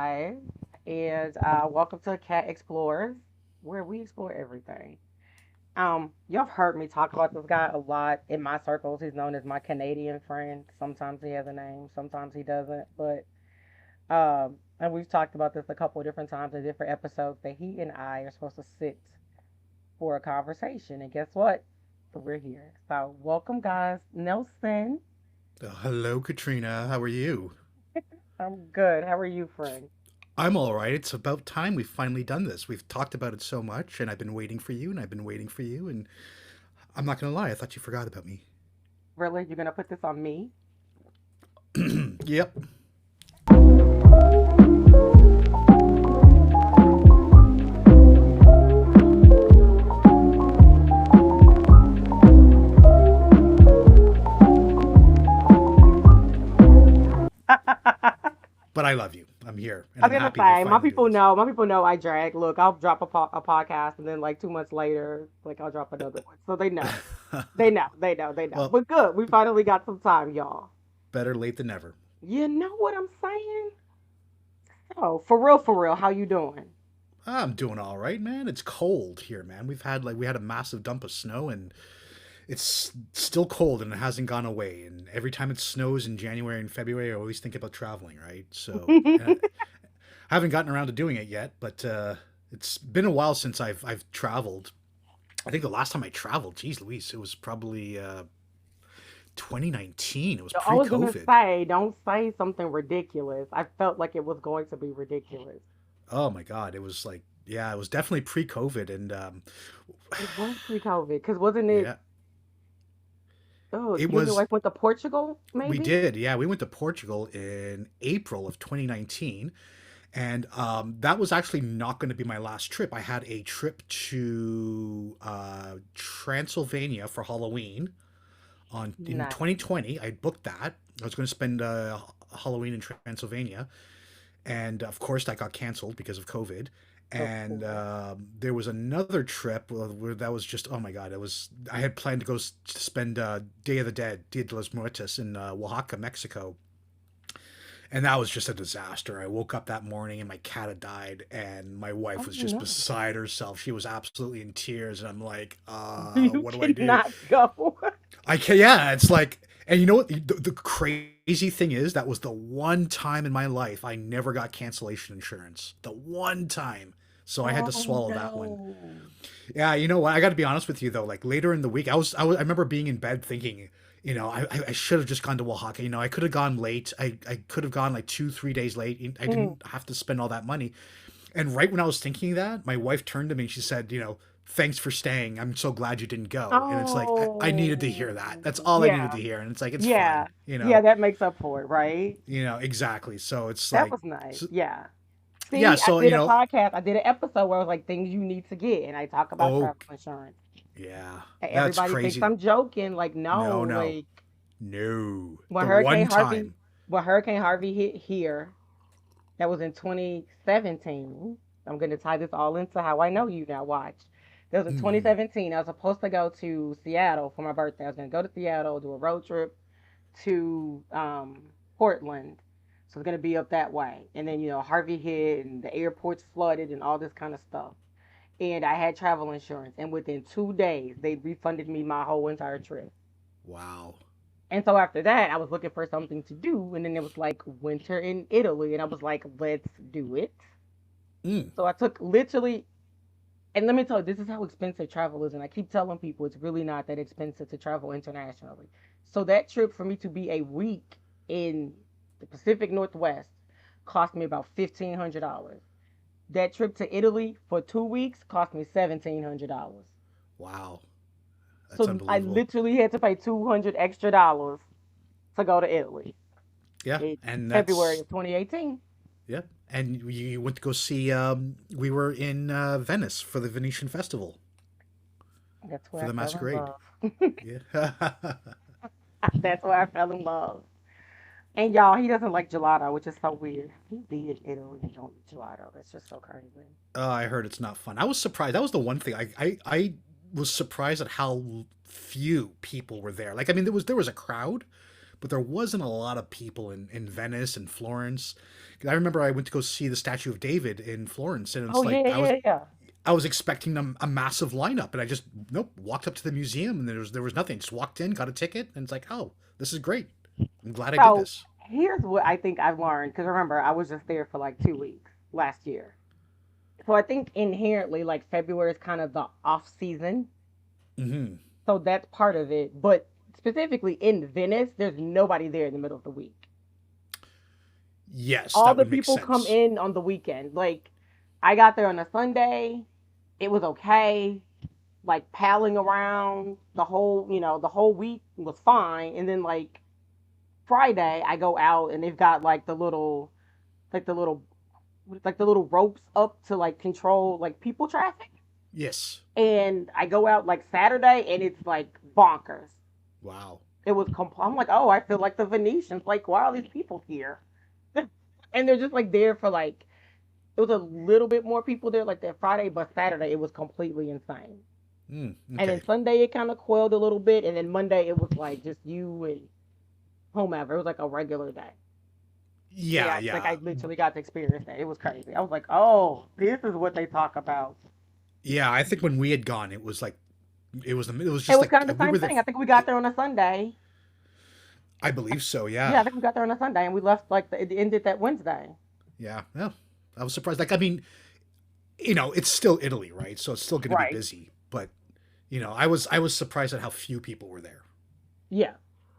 guys, and welcome to Cat Explorers, where we explore everything. Y'all have heard me talk about this guy a lot in my circles. He's known as my Canadian friend. Sometimes he has a name, sometimes he doesn't. And we've talked about this a couple of different times in different episodes that he and I are supposed to sit for a conversation. And guess what? We're here. So welcome, guys. Nelson, Hello, Katrina. How are you? I'm good. How are you, friend? I'm all right. It's about time we've finally done this. We've talked about it so much, and I've been waiting for you, and I've been waiting for you, and I'm not going to lie, I thought you forgot about me. Really? You're gonna put this on me? Yep. But I love you. I'm here, and I'm I'm gonna happy we're say my finally doing people this. know. My people know I drag. Look, I'll drop a podcast, and then like 2 months later, like I'll drop another one. So they know. They know. They know. They know. Well, But good. We finally got some time, y'all. better late than never. You know what I'm saying? Oh, for real. How you doing? I'm doing all right, man. It's cold here, man. We had a massive dump of snow, and it's still cold and it hasn't gone away. And every time it snows in January and February, I always think about traveling, right? I haven't gotten around to doing it yet, but it's been a while since I've traveled. I think the last time I traveled, geez Louise, it was probably 2019. It was I was gonna pre-COVID. say, don't say something ridiculous. I felt like it was going to be ridiculous. Oh my God, it was like, yeah, it was definitely pre-COVID, and It was pre-COVID, because wasn't it? yeah, Oh, it you and your was. wife went to Portugal, We maybe? did, yeah. We went to Portugal in April of 2019, and that was actually not going to be my last trip. I had a trip to Transylvania for Halloween on in Nice. 2020. I booked that. I was going to spend Halloween in Transylvania, and of course that got canceled because of COVID. Of And course. there was another trip where that was just, oh my God, it was, I had planned to to spend Day of the Dead, Dia de los Muertos, in Oaxaca, Mexico, and that was just a disaster. I woke up that morning and my cat had died, and my wife Oh was just no. beside herself. She was absolutely in tears, and I'm like, You what do I do? cannot go. I can, yeah, it's like, and you know what? The crazy thing is, that was the one time in my life I never got cancellation insurance. The one time. So I had to Oh swallow that one. no. Yeah, you know what? I got to be honest with you though. Like later in the week, I remember being in bed thinking, I should have just gone to Oaxaca. I could have gone late. I could have gone like 2 3 days late. I Mm. didn't have to spend all that money. And right when I was thinking that, my wife turned to me and she said, thanks for staying. I'm so glad you didn't go. And it's like I needed to hear that. That's Oh, all I needed yeah. to hear. And it's like it's Yeah. fine. Yeah, that makes up for it, right? Exactly. So it's That like, was nice. so, Yeah. yeah. See, I So did a podcast. I did an episode where I was like things you need to get, and I talk about oh travel insurance. yeah, And that's everybody thinks crazy. I'm joking. Like, no, No, no, like no. when The Hurricane one Harvey, time. when Hurricane Harvey hit here, that was in 2017. I'm going to tie this all into how I know you now. Watch. That was in Mm, 2017. I was supposed to go to Seattle for my birthday. I was going to go to Seattle, do a road trip to Portland. So it's going to be up that way. And then, Harvey hit and the airports flooded and all this kind of stuff. And I had travel insurance. And within 2 days, they refunded me my whole entire trip. wow. And so after that, I was looking for something to do. And then it was like winter in Italy. And I was like, let's do it. Mm, So I took literally, and let me tell you, this is how expensive travel is. And I keep telling people it's really not that expensive to travel internationally. So that trip for me to be a week in the Pacific Northwest cost me about $1,500. That trip to Italy for 2 weeks cost me $1,700. wow. That's So I unbelievable. literally had to pay 200 extra dollars to go to Italy Yeah, in and February that's of 2018. yeah. And you went to go see. We were in Venice for the Venetian Festival That's where for I the fell in masquerade. love. Yeah. That's where I fell in love. And y'all, he doesn't like gelato, which is so weird. He be in Italy and don't eat gelato. That's just so crazy. I heard it's not fun. I was surprised. That was the one thing I was surprised at how few people were there. Like, I mean, there was a crowd, but there wasn't a lot of people in Venice and Florence. 'Cause I remember I went to go see the Statue of David in Florence, and Oh it's like yeah, yeah, yeah. I was expecting a massive lineup, and I just nope walked up to the museum, and there was nothing. Just walked in, got a ticket, and it's like, oh, this is great. I'm glad I did So this. here's what I think I've learned because remember I was just there for like 2 weeks last year. So I think inherently like February is kind of the off season. Hmm. So that's part of it. But specifically in Venice, there's nobody there in the middle of the week. Yes, All that the would make people come sense. in on the weekend. Like I got there on a Sunday. It was okay. Like palling around the whole week was fine. And then like Friday, I go out and they've got like the little like the little ropes up to like control like people traffic. Yes. And I go out like Saturday and it's like bonkers. Wow. It was I'm like, oh, I feel like the Venetians. Like, why are these people here? And they're just like there for like it was a little bit more people there like that Friday, but Saturday it was completely insane. And then Okay. Sunday it kind of quelled a little bit, and then Monday it was like just you and whomever. It was like a regular day. Yeah, Yeah, like I yeah, literally got to experience that. It was crazy. I was like, oh, this is what they talk about. yeah. I think when we had gone, it was like it was It just was like kind of the we same were there. thing. I think we got there on a Sunday. I believe so. Yeah, Yeah, I think we got there on a Sunday, and we left like it ended that Wednesday. yeah. Yeah. I was surprised. Like, I mean, it's still Italy, right? So it's still going to be Right. busy. But I was surprised at how few people were there. Yeah.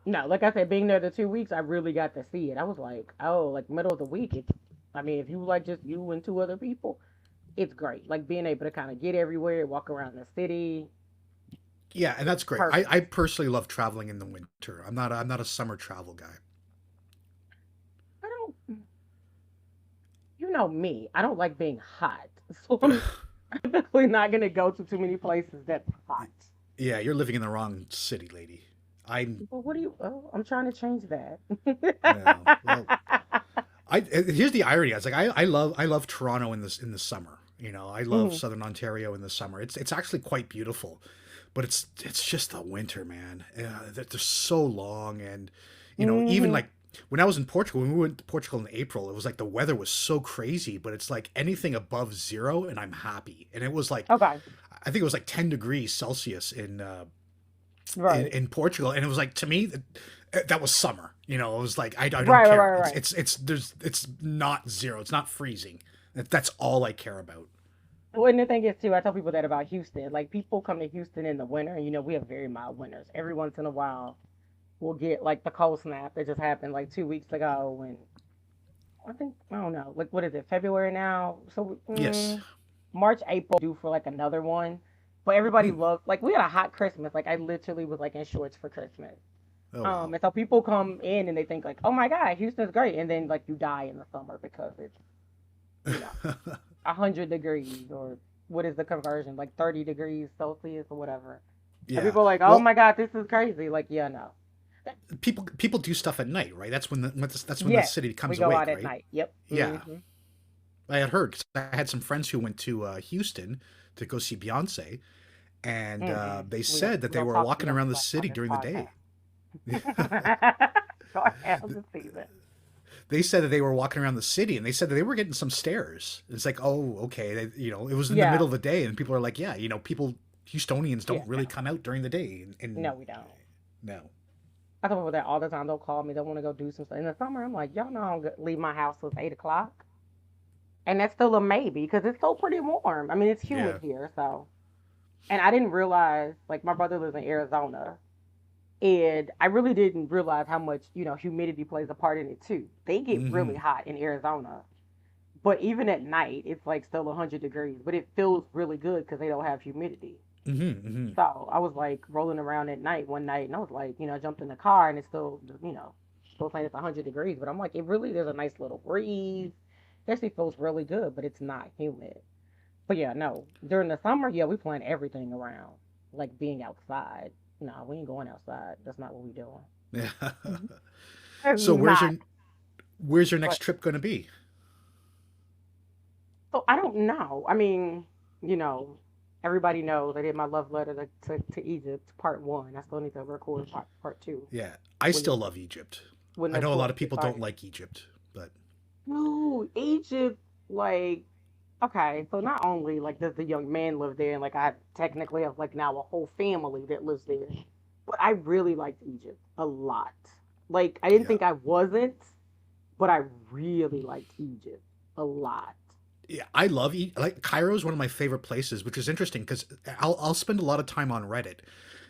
No, like I said, being there the 2 weeks, I really got to see it. I was like, oh, like middle of the week. It's, I mean, if you like just you and two other people, it's great. Like being able to kind of get everywhere, walk around the city, Yeah, and that's great. I perfect. personally love traveling in the winter. I'm not a summer travel guy. I don't, you know me, I don't like being hot. So I'm typically not going to go to too many places that's hot. Yeah, you're living in the wrong city, lady. I'm Well, what do you, oh, I'm trying to change that. no. Well, here's the irony. I was like, I love Toronto in the summer. I love Mhm. Southern Ontario in the summer. It's actually quite beautiful, but it's just the winter, man. They're so long, and even Mhm. like when I was in Portugal, when we went to Portugal in April, it was like the weather was so crazy, but it's like anything above zero, and I'm happy. And it was like, Okay. I think it was like 10 degrees Celsius in Right. in Portugal, and it was like to me that was summer. It was like I don't Right, right, care. right, It's right. it's it's there's it's not zero. It's not freezing. That's all I care about. Well, and the thing is too, I tell people that about Houston. Like people come to Houston in the winter, and we have very mild winters. Every once in a while, we'll get like the cold snap that just happened like 2 weeks ago, when I think I don't know, like what is it, February now? So Yes. March, April due for like another one. But everybody Hmm. loved like we had a hot Christmas. Like I literally was like in shorts for Christmas. Oh wow. And so people come in and they think like, oh my God, Houston's great, and then like you die in the summer because it's you know 100 degrees, or what is the conversion, like 30 degrees Celsius or whatever. And Yeah. people are like, oh Well, my God, this is crazy. Like, yeah, no. people do stuff at night, right? That's when the Yes, city we becomes go awake, out at right? night. Yep. Yeah. Hmm. I had heard 'cause I had some friends who went to Houston to go see Beyonce, and they said that We they don't were talk walking around the Beyonce on city this during the day. podcast. Go ahead this season. They said that they were walking around the city, and they said that they were getting some stares. It's like, oh, okay, it was in the Yeah. middle of the day, and people are like, yeah, people, Houstonians Yeah. don't really come out during the day, and No, we don't. no, I tell people that all the time. They'll call me. They want to go do some stuff in the summer. I'm like, y'all know I don't leave my house till 8 o'clock, and that's still a maybe because it's still pretty warm. I mean, it's humid yeah, here, so. And I didn't realize, like, my brother lives in Arizona, and I really didn't realize how much humidity plays a part in it too. They get really mm-hmm, hot in Arizona, but even at night, it's like still 100 degrees, but it feels really good because they don't have humidity. mm-hmm, mm-hmm. So I was like rolling around at night one night, and I was like, I jumped in the car, and it's still, still saying it's 100 degrees, but I'm like, it really, there's a nice little breeze. It actually feels really good, but it's not humid. But yeah, no, during the summer, yeah, we plan everything around like being outside. No, we ain't going outside. That's not what we doing. Yeah. Mhm. It's So where's not. your next But trip going to be? so I don't know. I mean, you know, everybody knows I did my love letter to Egypt part one. I still need to record part two Yeah, I when the still love Egypt. when I the know a tour lot of gets people don't started. like Egypt, but No, Egypt, like, okay, so not only like does the young man live there, and like I technically have like now a whole family that lives there, but I really liked Egypt a lot. Like I didn't yeah. think I wasn't, but I really liked Egypt a lot. Yeah, I love like Cairo is one of my favorite places, which is interesting because I'll spend a lot of time on Reddit,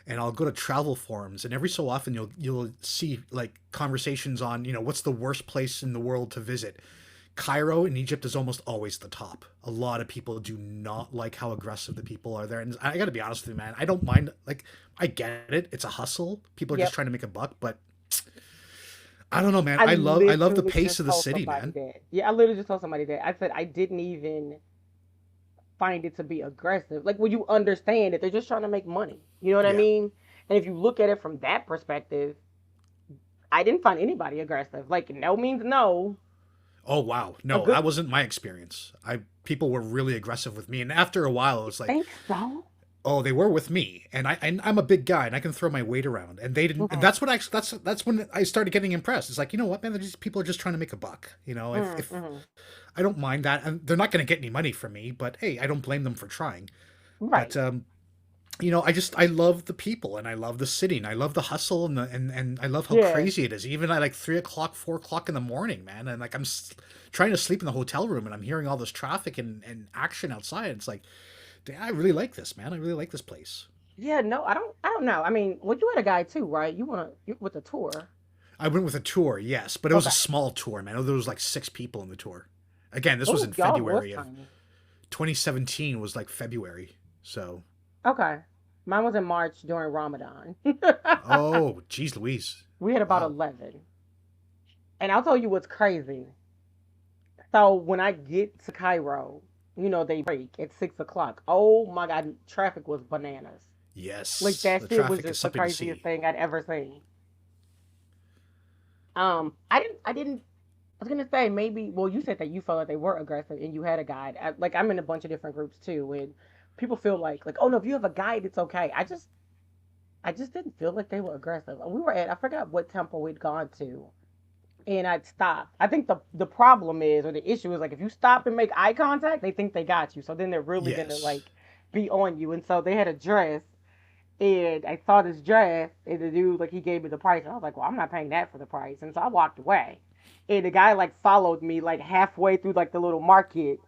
and I'll go to travel forums, and every so often you'll see like conversations on what's the worst place in the world to visit. Cairo in Egypt is almost always the top. A lot of people do not like how aggressive the people are there, and I got to be honest with you, man. I don't mind. Like I get it; it's a hustle. People are just Yep. trying to make a buck, but I don't know, man. I I love the literally pace just of the told city, somebody man. that. Yeah, I literally just told somebody that. I said I didn't even find it to be aggressive. Like when you understand that they're just trying to make money. You know what I Yeah. mean? And if you look at it from that perspective, I didn't find anybody aggressive. Like no means no. Oh wow, A no, good that wasn't my experience. I People were really aggressive with me, and after a while, it was like, think so. oh, they were with me, and I'm a big guy, and I can throw my weight around, and they didn't, and Mm-hmm. that's when I started getting impressed. It's like, you know what, man, people are just trying to make a buck. If Mm-hmm. I don't mind that, and they're not going to get any money from me, but hey, I don't blame them for trying. But Right. I love the people, and I love the city, and I love the hustle, and I love how Yeah. crazy it is. Even at like 3 o'clock, 4 o'clock in the morning, man, and like trying to sleep in the hotel room, and I'm hearing all this traffic and action outside. It's like, damn, I really like this, man. I really like this place. Yeah. No, I don't know. I mean, well, you had a guy too, right? You with a tour. I went with a tour, yes, but it was a Okay. small tour, man. There was like 6 people in the tour. Again, this was Oh, in y'all was February of tiny. 2017. Was like February, so Okay. Mine was in March during Ramadan. oh, geez, Louise, We had about wow, 11. And I'll tell you what's crazy. So when I get to Cairo, they break at 6 o'clock. Oh my God, traffic was bananas. Like yes, that the shit was traffic is just the something to craziest see. thing I'd ever seen. I didn't. I was gonna say maybe. Well, you said that you felt like they were aggressive and you had a guide. Like I'm in a bunch of different groups too, and people feel like oh no, if you have a guide, it's okay. I just didn't feel like they were aggressive. We were at I forgot what temple we'd gone to, and I'd stopped. I think the problem is or the issue is like if you stop and make eye contact, they think they got you. So then they're really gonna Yes, like be on you. And so they had a dress, and I saw this dress, and the dude like he gave me the price, and I was like, well, I'm not paying that for the price, and so I walked away. And the guy like followed me like halfway through like the little market,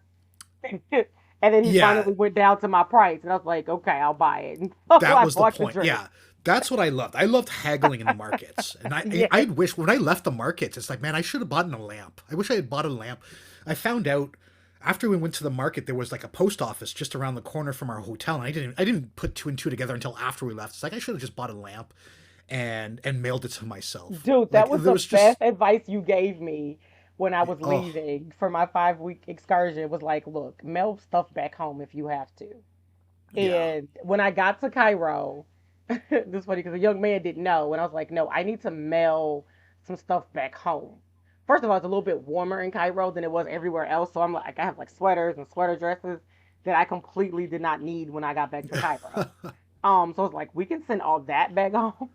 and then he yeah, finally went down to my price, and I was like, okay, I'll buy it. And so that I was the bought the point. dress. Yeah, that's what I loved. I loved haggling in the markets, and I Yes. wish when I left the markets, it's like, man, I should have bought a lamp. I wish I had bought a lamp. I found out after we went to the market, there was like a post office just around the corner from our hotel, and I didn't put two and two together until after we left. It's like I should have just bought a lamp and mailed it to myself. Dude, that Like was there the was just best advice you gave me when I was oh leaving for my 5 week excursion. It was like, look, mail stuff back home if you have to. yeah And when I got to Cairo, this is funny because a young man didn't know. And I was like, no, I need to mail some stuff back home. First of all, it's a little bit warmer in Cairo than it was everywhere else. So I'm like, I have like sweaters and sweater dresses that I completely did not need when I got back to Cairo. So it's like we can send all that back home.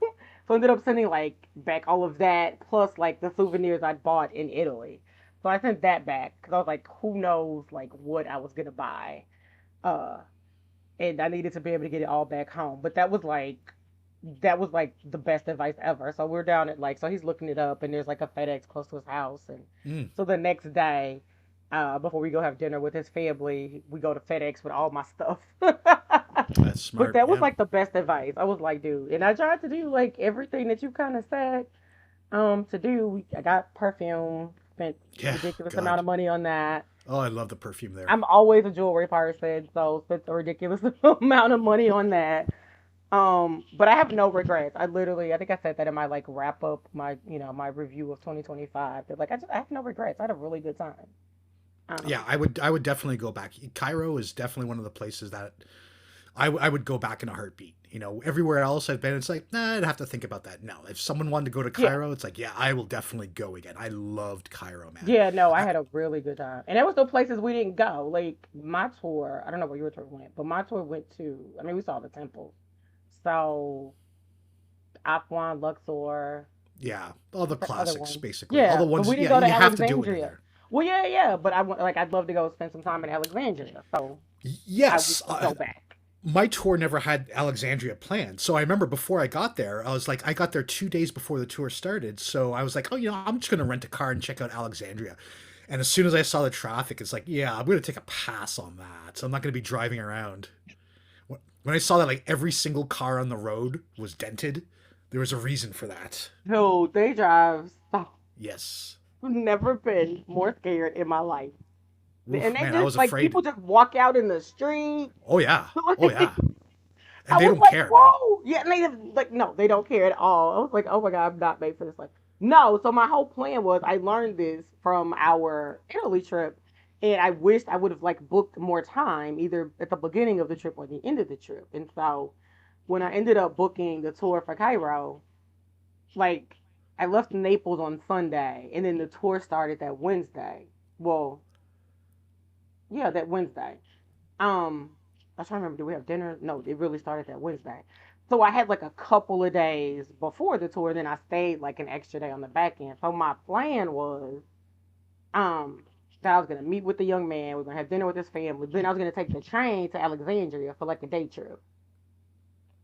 So I ended up sending like back all of that plus like the souvenirs I bought in Italy. So I sent that back because I was like, who knows like what I was gonna buy. Uh, and I needed to be able to get it all back home. But that was like the best advice ever. So we're down at like so he's looking it up and there's like a FedEx close to his house and mm, so the next day, before we go have dinner with his family, we go to FedEx with all my stuff. that's But smart, that was yeah like the best advice. I was like, dude, and I tried to do like everything that you kind of said to do. I got perfume, spent yeah ridiculous amount God, of money on that. oh I love the perfume there. I'm always a jewelry person, so spent a ridiculous amount of money on that. But I have no regrets. I think I said that in my like wrap up, my review of 2025. That like I have no regrets. I had a really good time. Yeah, Um, I would definitely go back. Cairo is definitely one of the places that I would go back in a heartbeat. You know, everywhere else I've been, it's like, nah, I'd have to think about that. No, if someone wanted to go to Yeah. Cairo, it's like, yeah, I will definitely go again. I loved Cairo, man. Yeah, no, I I, had a really good time. And there was no places we didn't go. Like my tour, I don't know where your tour went, but my tour went to, I mean, we saw the temples. So Afwan, Luxor, yeah, all the what's the other classics, one? basically. All the Yeah, but we ones, didn't yeah, go to you have to do when you're Alexandria. there. Well, yeah, yeah, but I want like I'd love to go spend some time in Alexandria. So I would Yes, go back. my tour never had Alexandria planned. So I remember before I got there, I was like, I got there 2 days before the tour started. So I was like, oh, you know, I'm just going to rent a car and check out Alexandria. And as soon as I saw the traffic, it's like, yeah, I'm going to take a pass on that. So I'm not going to be driving around. When I saw that, like, every single car on the road was dented, there was a reason for that. No, they drive. So, Yes. I've never been more scared in my life. And Oof, they man, I just was like afraid. people just walk out in the street. Oh, yeah. Oh, Like, yeah. I And they was don't like, care, man. whoa. Yeah, and they just like no, they don't care at all. I was like, oh my god, I'm not made for this. Like, no. So my whole plan was I learned this from our Italy trip, and I wished I would have like booked more time, either at the beginning of the trip or the end of the trip. And so when I ended up booking the tour for Cairo, like I left Naples on Sunday, and then the tour started that Wednesday. Well, yeah, that Wednesday. I was trying to remember, did we have dinner? No, it really started that Wednesday. So I had like a couple of days before the tour, then I stayed like an extra day on the back end. So my plan was, um, that I was gonna meet with the young man, we are gonna have dinner with his family, then I was gonna take the train to Alexandria for like a day trip.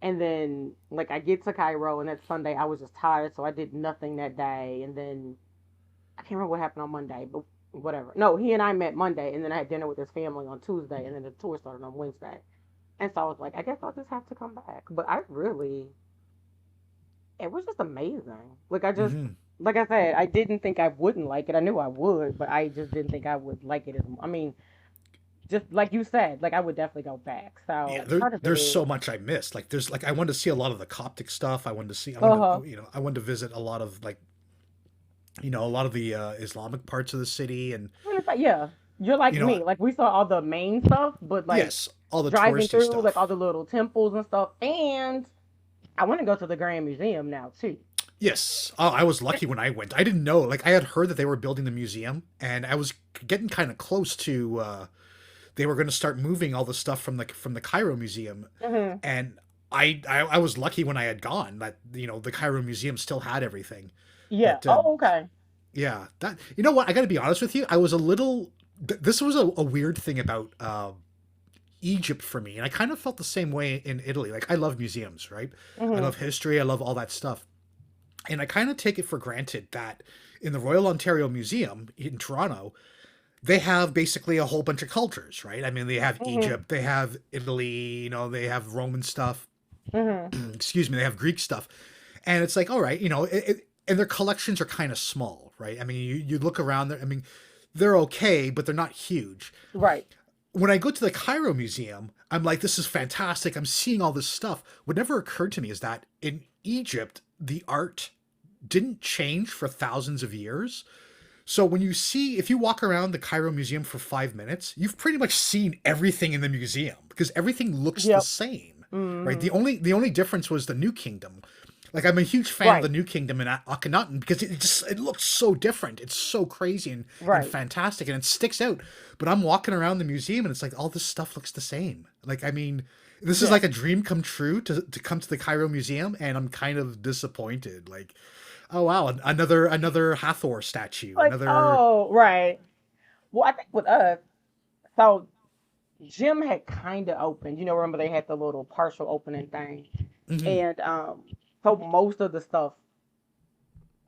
And then like I get to Cairo and that Sunday I was just tired, so I did nothing that day. And then I can't remember what happened on Monday, but whatever. No, he and I met Monday, and then I had dinner with his family on Tuesday, and then the tour started on Wednesday. And so I was like, I guess I'll just have to come back. But I really, it was just amazing. Like I just, Hmm. like I said, I didn't think I wouldn't like it. I knew I would, but I just didn't think I would like it as. I mean, just like you said, like I would definitely go back. Yeah, So part of it there's is, so much I missed. Like, there's like I wanted to see a lot of the Coptic stuff. I uh wanted huh, to, you know, I wanted to visit a lot of like, you know, a lot of the Islamic parts of the city, and yeah, you're like you know, me. Like we saw all the main stuff, but like yes, all the driving touristy through like all stuff. the little temples and stuff, and I want to go to the Grand Museum now too. Yes, I was lucky when I went. I didn't know. Like, I had heard that they were building the museum, and I was getting kind of close to. They were going to start moving all the stuff from the Cairo Museum, Hmm. and I was lucky when I had gone that you know the Cairo Museum still had everything. Yeah. But Oh, okay. yeah, that you know what I got to be honest with you, I was a little. This was a weird thing about Egypt for me, and I kind of felt the same way in Italy. Like I love museums, right? I Hmm. love history. I love all that stuff, and I kind of take it for granted that in the Royal Ontario Museum in Toronto, they have basically a whole bunch of cultures, right? I mean, they have Hmm. Egypt, they have Italy, you know, they have Roman stuff. Hmm. Excuse me, they have Greek stuff, and it's like, all right, you know, and their collections are kind of small, right? I mean, you look around there. I mean, they're okay, but they're not huge. Right. When I go to the Cairo Museum, I'm like, this is fantastic. I'm seeing all this stuff. What never occurred to me is that in Egypt, the art didn't change for thousands of years. So when you see, if you walk around the Cairo Museum for 5 minutes, you've pretty much seen everything in the museum because everything looks the Yep. same, right? Hmm. The only difference was the New Kingdom. Like I'm a huge fan of Right. the New Kingdom in Akhenaten because it looks so different. It's so crazy and Right. fantastic and it sticks out. But I'm walking around the museum and it's like all this stuff looks the same. Like I mean, this is Yeah. like a dream come true to come to the Cairo Museum and I'm kind of disappointed. Like oh wow, another Hathor statue, Like, another. oh, right. Well, I think with us, so gym had kind of opened. Remember they had the little partial opening thing, Mhm. and so most of the stuff.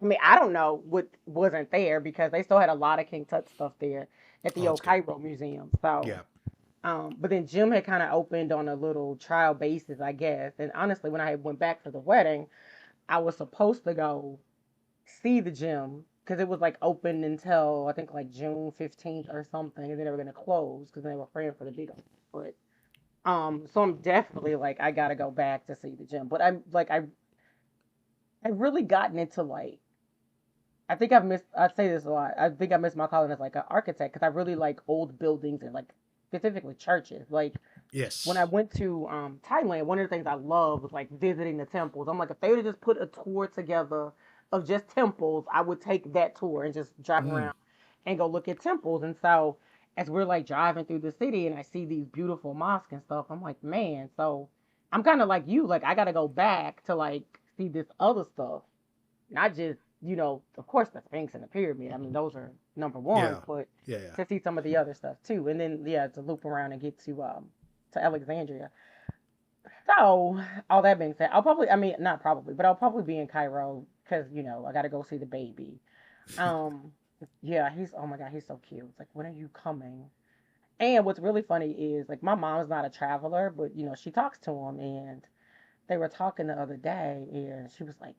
I mean, I don't know what wasn't there because they still had a lot of King Tut stuff there at Oh, the that's old good. Cairo Museum. So, Yeah. but then gym had kind of opened on a little trial basis, I guess. And honestly, when I went back for the wedding, I was supposed to go see the gym because it was like open until I think like June 15th or something, and then they were gonna close because they were praying for the Beatles. But so I'm definitely like I gotta go back to see the gym. But I'm like I really gotten into like I think I've missed. I say this a lot. I think I missed my calling as like an architect because I really like old buildings and like specifically churches. Like Yes. When I went to Thailand, one of the things I love was like visiting the temples. I'm like, if they would have just put a tour together of just temples, I would take that tour and just drive Mm. around and go look at temples. And so as we're like driving through the city and I see these beautiful mosques and stuff, I'm like, man, so I'm kind of like you, like I gotta go back to like see this other stuff, not just, of course the Sphinx and the pyramid. I mean, those are number ones, Yeah. but Yeah. Yeah. to see some of the other stuff too, and then yeah, to loop around and get to Alexandria. So all that being said, I'll probably, I mean, not probably, but I'll probably be in Cairo because I got to go see the baby. Um, yeah, he's oh my god, he's so cute. It's like, when are you coming? And what's really funny is like my mom's not a traveler, but she talks to him, and they were talking the other day, and she was like,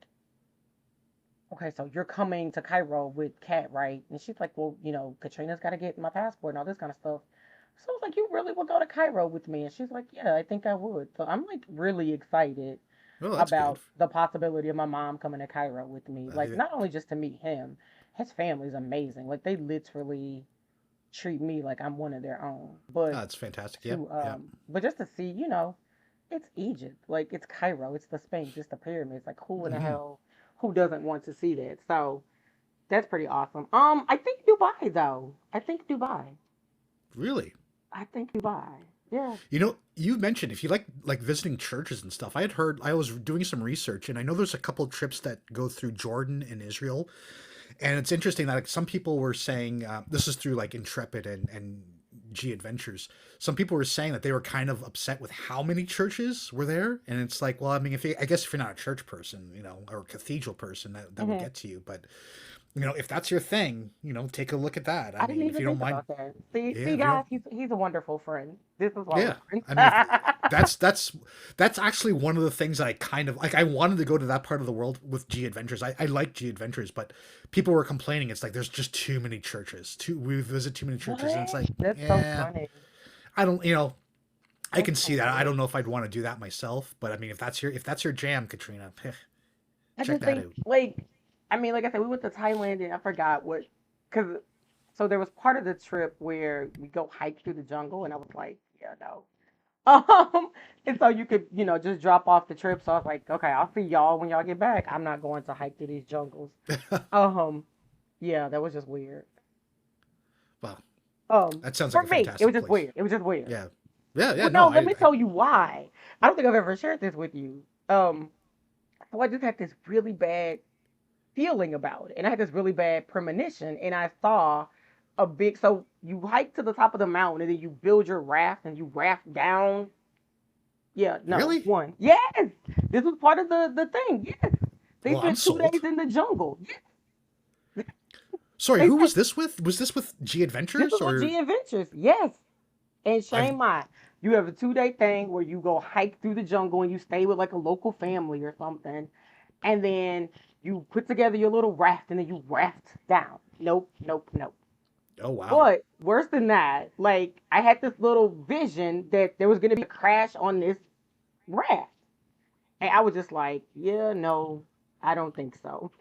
okay, so you're coming to Cairo with Kat, right? And she's like, well, Katrina's got to get my passport and all this kind of stuff. So I was like, you really would go to Cairo with me? And she's like, yeah, I think I would. So I'm like really excited Oh, that's good. about the possibility of my mom coming to Cairo with me. Like, Yeah. not only just to meet him, his family's amazing. Like, they literally treat me like I'm one of their own. Oh, But that's fantastic. Yeah. Yeah. but just to see, it's Egypt. Like, it's Cairo. It's the Sphinx. It's the pyramids. Like, who in the Hmm. hell, who doesn't want to see that? So that's pretty awesome. I think Dubai though. I think Dubai. Really? I think Dubai. Yeah. You mentioned if you like visiting churches and stuff. I had heard I was doing some research, and I know there's a couple trips that go through Jordan and Israel, and it's interesting that like, some people were saying this is through like Intrepid and G Adventures. Some people were saying that they were kind of upset with how many churches were there, and it's like, well, I mean, I guess if you're not a church person, or a cathedral person, that would Hmm. get to you, but if that's your thing, take a look at that. I I didn't mean, if even you don't think mind, about that. See, yeah, see, if you don't. guys, he's a wonderful friend. This is why we're Yeah, friends. I mean, that's actually one of the things that I kind of like. I wanted to go to that part of the world with G Adventures. I like G Adventures, but people were complaining. It's like there's just too many churches. We visit too many churches, and it's What? like, That's so yeah, funny. I don't. I That's can see that. I don't hilarious. know if I'd want to do that myself, but I mean, if that's your jam, Katrina, I check just that think, out. like, I mean, like I said, we went to Thailand and I forgot what, because so there was part of the trip where we go hike through the jungle, and I was like, yeah, no. Um, and so you could, just drop off the trip. So I was like, okay, I'll see y'all when y'all get back. I'm not going to hike through these jungles. Um, yeah, that was just weird. Well, Um, that sounds like for a me, it was fantastic just place. weird. It was just weird. Yeah, yeah, yeah. Well, No, no, let me tell you why. I don't think I've ever shared this with you. So I just had this really bad feeling about it, and I had this really bad premonition, and I saw a big. So you hike to the top of the mountain, and then you build your raft, and you raft down. Yeah, no, really. one. Yes, this was part of the thing. Yes, they Well, I'm spent 2 days sold. in the jungle. Yes, Sorry, they who spent. was this with? Was this with G This Adventures was with or G Adventures. Yes. And I've Shane Mai, you have a 2 day thing where you go hike through the jungle and you stay with like a local family or something. And then you put together your little raft and then you raft down. Nope, nope, nope. oh wow. But worse than that, like I had this little vision that there was going to be a crash on this raft. And I was just like, yeah, no, I don't think so.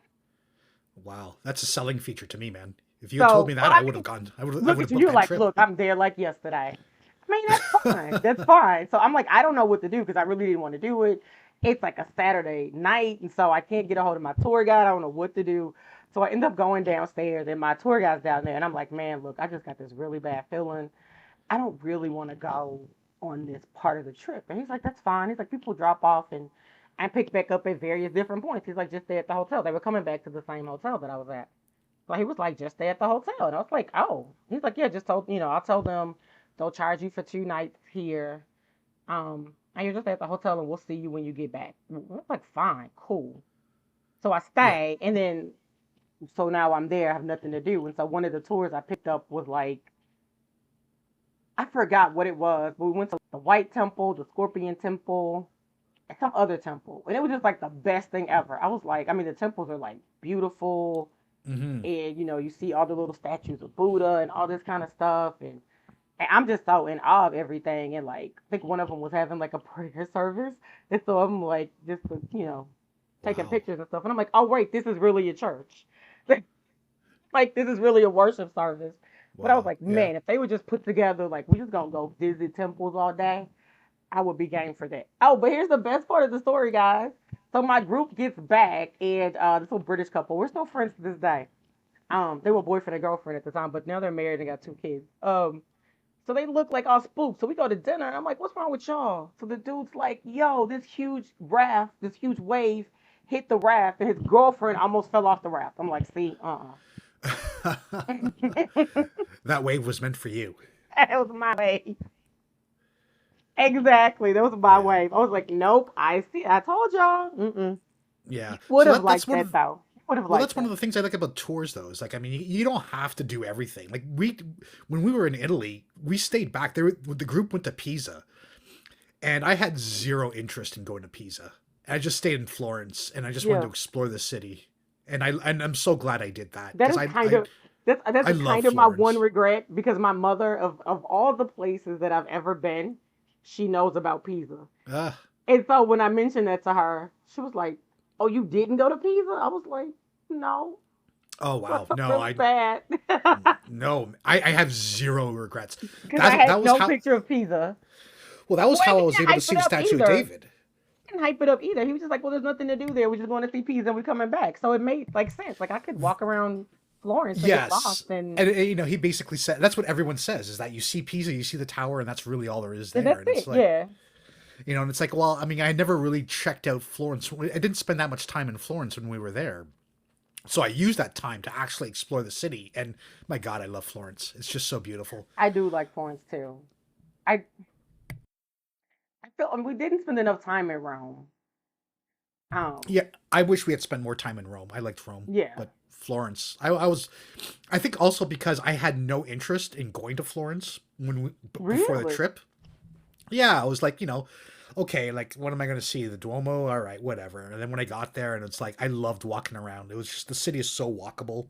Wow, that's a selling feature to me, man. If you had told me So, well, that, I I would have mean, gone. I look would at have you. booked You're that like, trip. look, I'm there like yesterday. I mean, that's fine. That's fine. So I'm like, I don't know what to do because I really didn't want to do it. It's like a Saturday night, and so I can't get a hold of my tour guide. I don't know what to do. So I end up going downstairs, and my tour guide's down there, and I'm like, man, look, I just got this really bad feeling. I don't really want to go on this part of the trip. And he's like, that's fine. He's like, people drop off and pick back up at various different points. He's like, just stay at the hotel. They were coming back to the same hotel that I was at. So he was like, just stay at the hotel. And I was like, oh. He's like, yeah, just told, I'll tell them they'll charge you for 2 nights here. And you're just at the hotel and we'll see you when you get back. I was like, fine, cool. So I Yeah. stay and then so now I'm there, I have nothing to do. And so one of the tours I picked up was like I forgot what it was, but we went to the White Temple, the Scorpion Temple, and some other temple. And it was just like the best thing ever. I was like, I mean, the temples are like beautiful Mm-hmm. and you see all the little statues of Buddha and all this kind of stuff, and I'm just so in awe of everything. And like, I think one of them was having like a prayer service, and so I'm like, just taking Wow. pictures and stuff, and I'm like, oh wait, this is really a church, like this is really a worship service. But I was Wow. like, Yeah. man, if they would just put together like we just gonna go visit temples all day, I would be game for that. Oh, but here's the best part of the story, guys. So my group gets back, and this little British couple, we're still friends to this day. They were boyfriend and girlfriend at the time, but now they're married and got two kids. So they look like all spooked. So we go to dinner, and I'm like, "What's wrong with y'all?" So the dude's like, "Yo, this huge raft, this huge wave hit the raft, and his girlfriend almost fell off the raft." I'm like, "See, That wave was meant for you. that was my wave." Exactly, that was my Yeah. wave. I was like, "Nope, I see. I told y'all." Mm-mm. Yeah. Would So have that's liked one that of though. Would have well, liked that's one that. of the things I like about tours, though. Is like, I mean, you don't have to do everything. Like when we were in Italy, we stayed back. The group went to Pisa, and I had zero interest in going to Pisa. I just stayed in Florence, and I just wanted to Yeah, explore the city. And I'm so glad I did that that because is kind of I that's love kind of my one Florence. regret because my mother of all the places that I've ever been, she knows about Pisa. Uh, And so when I mentioned that to her, she was like, "Oh, you didn't go to Pisa?" I was like, "No." oh So I wow, felt no, really bad no, I have zero regrets. because I That had was no how picture of Pisa. well that was Well, how I he was didn't able to hype see it the up statue of either. David. He didn't hype it up either. He was just like, "Well, there's nothing to do there. We're just going to see Pisa and we're coming back." So it made like sense. Like I could walk around Florence and get lost, Yes. and And he basically said that's what everyone says is that you see Pisa, you see the tower, and that's really all there is there. that's And it. it's like, Yeah, and it's like, well, I mean, I never really checked out Florence. I didn't spend that much time in Florence when we were there. So I used that time to actually explore the city. And my God, I love Florence. It's just so beautiful. I do like Florence too. I I feel we didn't spend enough time in Rome. Um, Yeah, I wish we had spent more time in Rome. I liked Rome, yeah, but Florence, I was, I think also because I had no interest in going to Florence before the really. trip. Yeah, I was like, okay, like what am I going to see? The Duomo, all right, whatever. And then when I got there, and it's like I loved walking around. It was just the city is so walkable,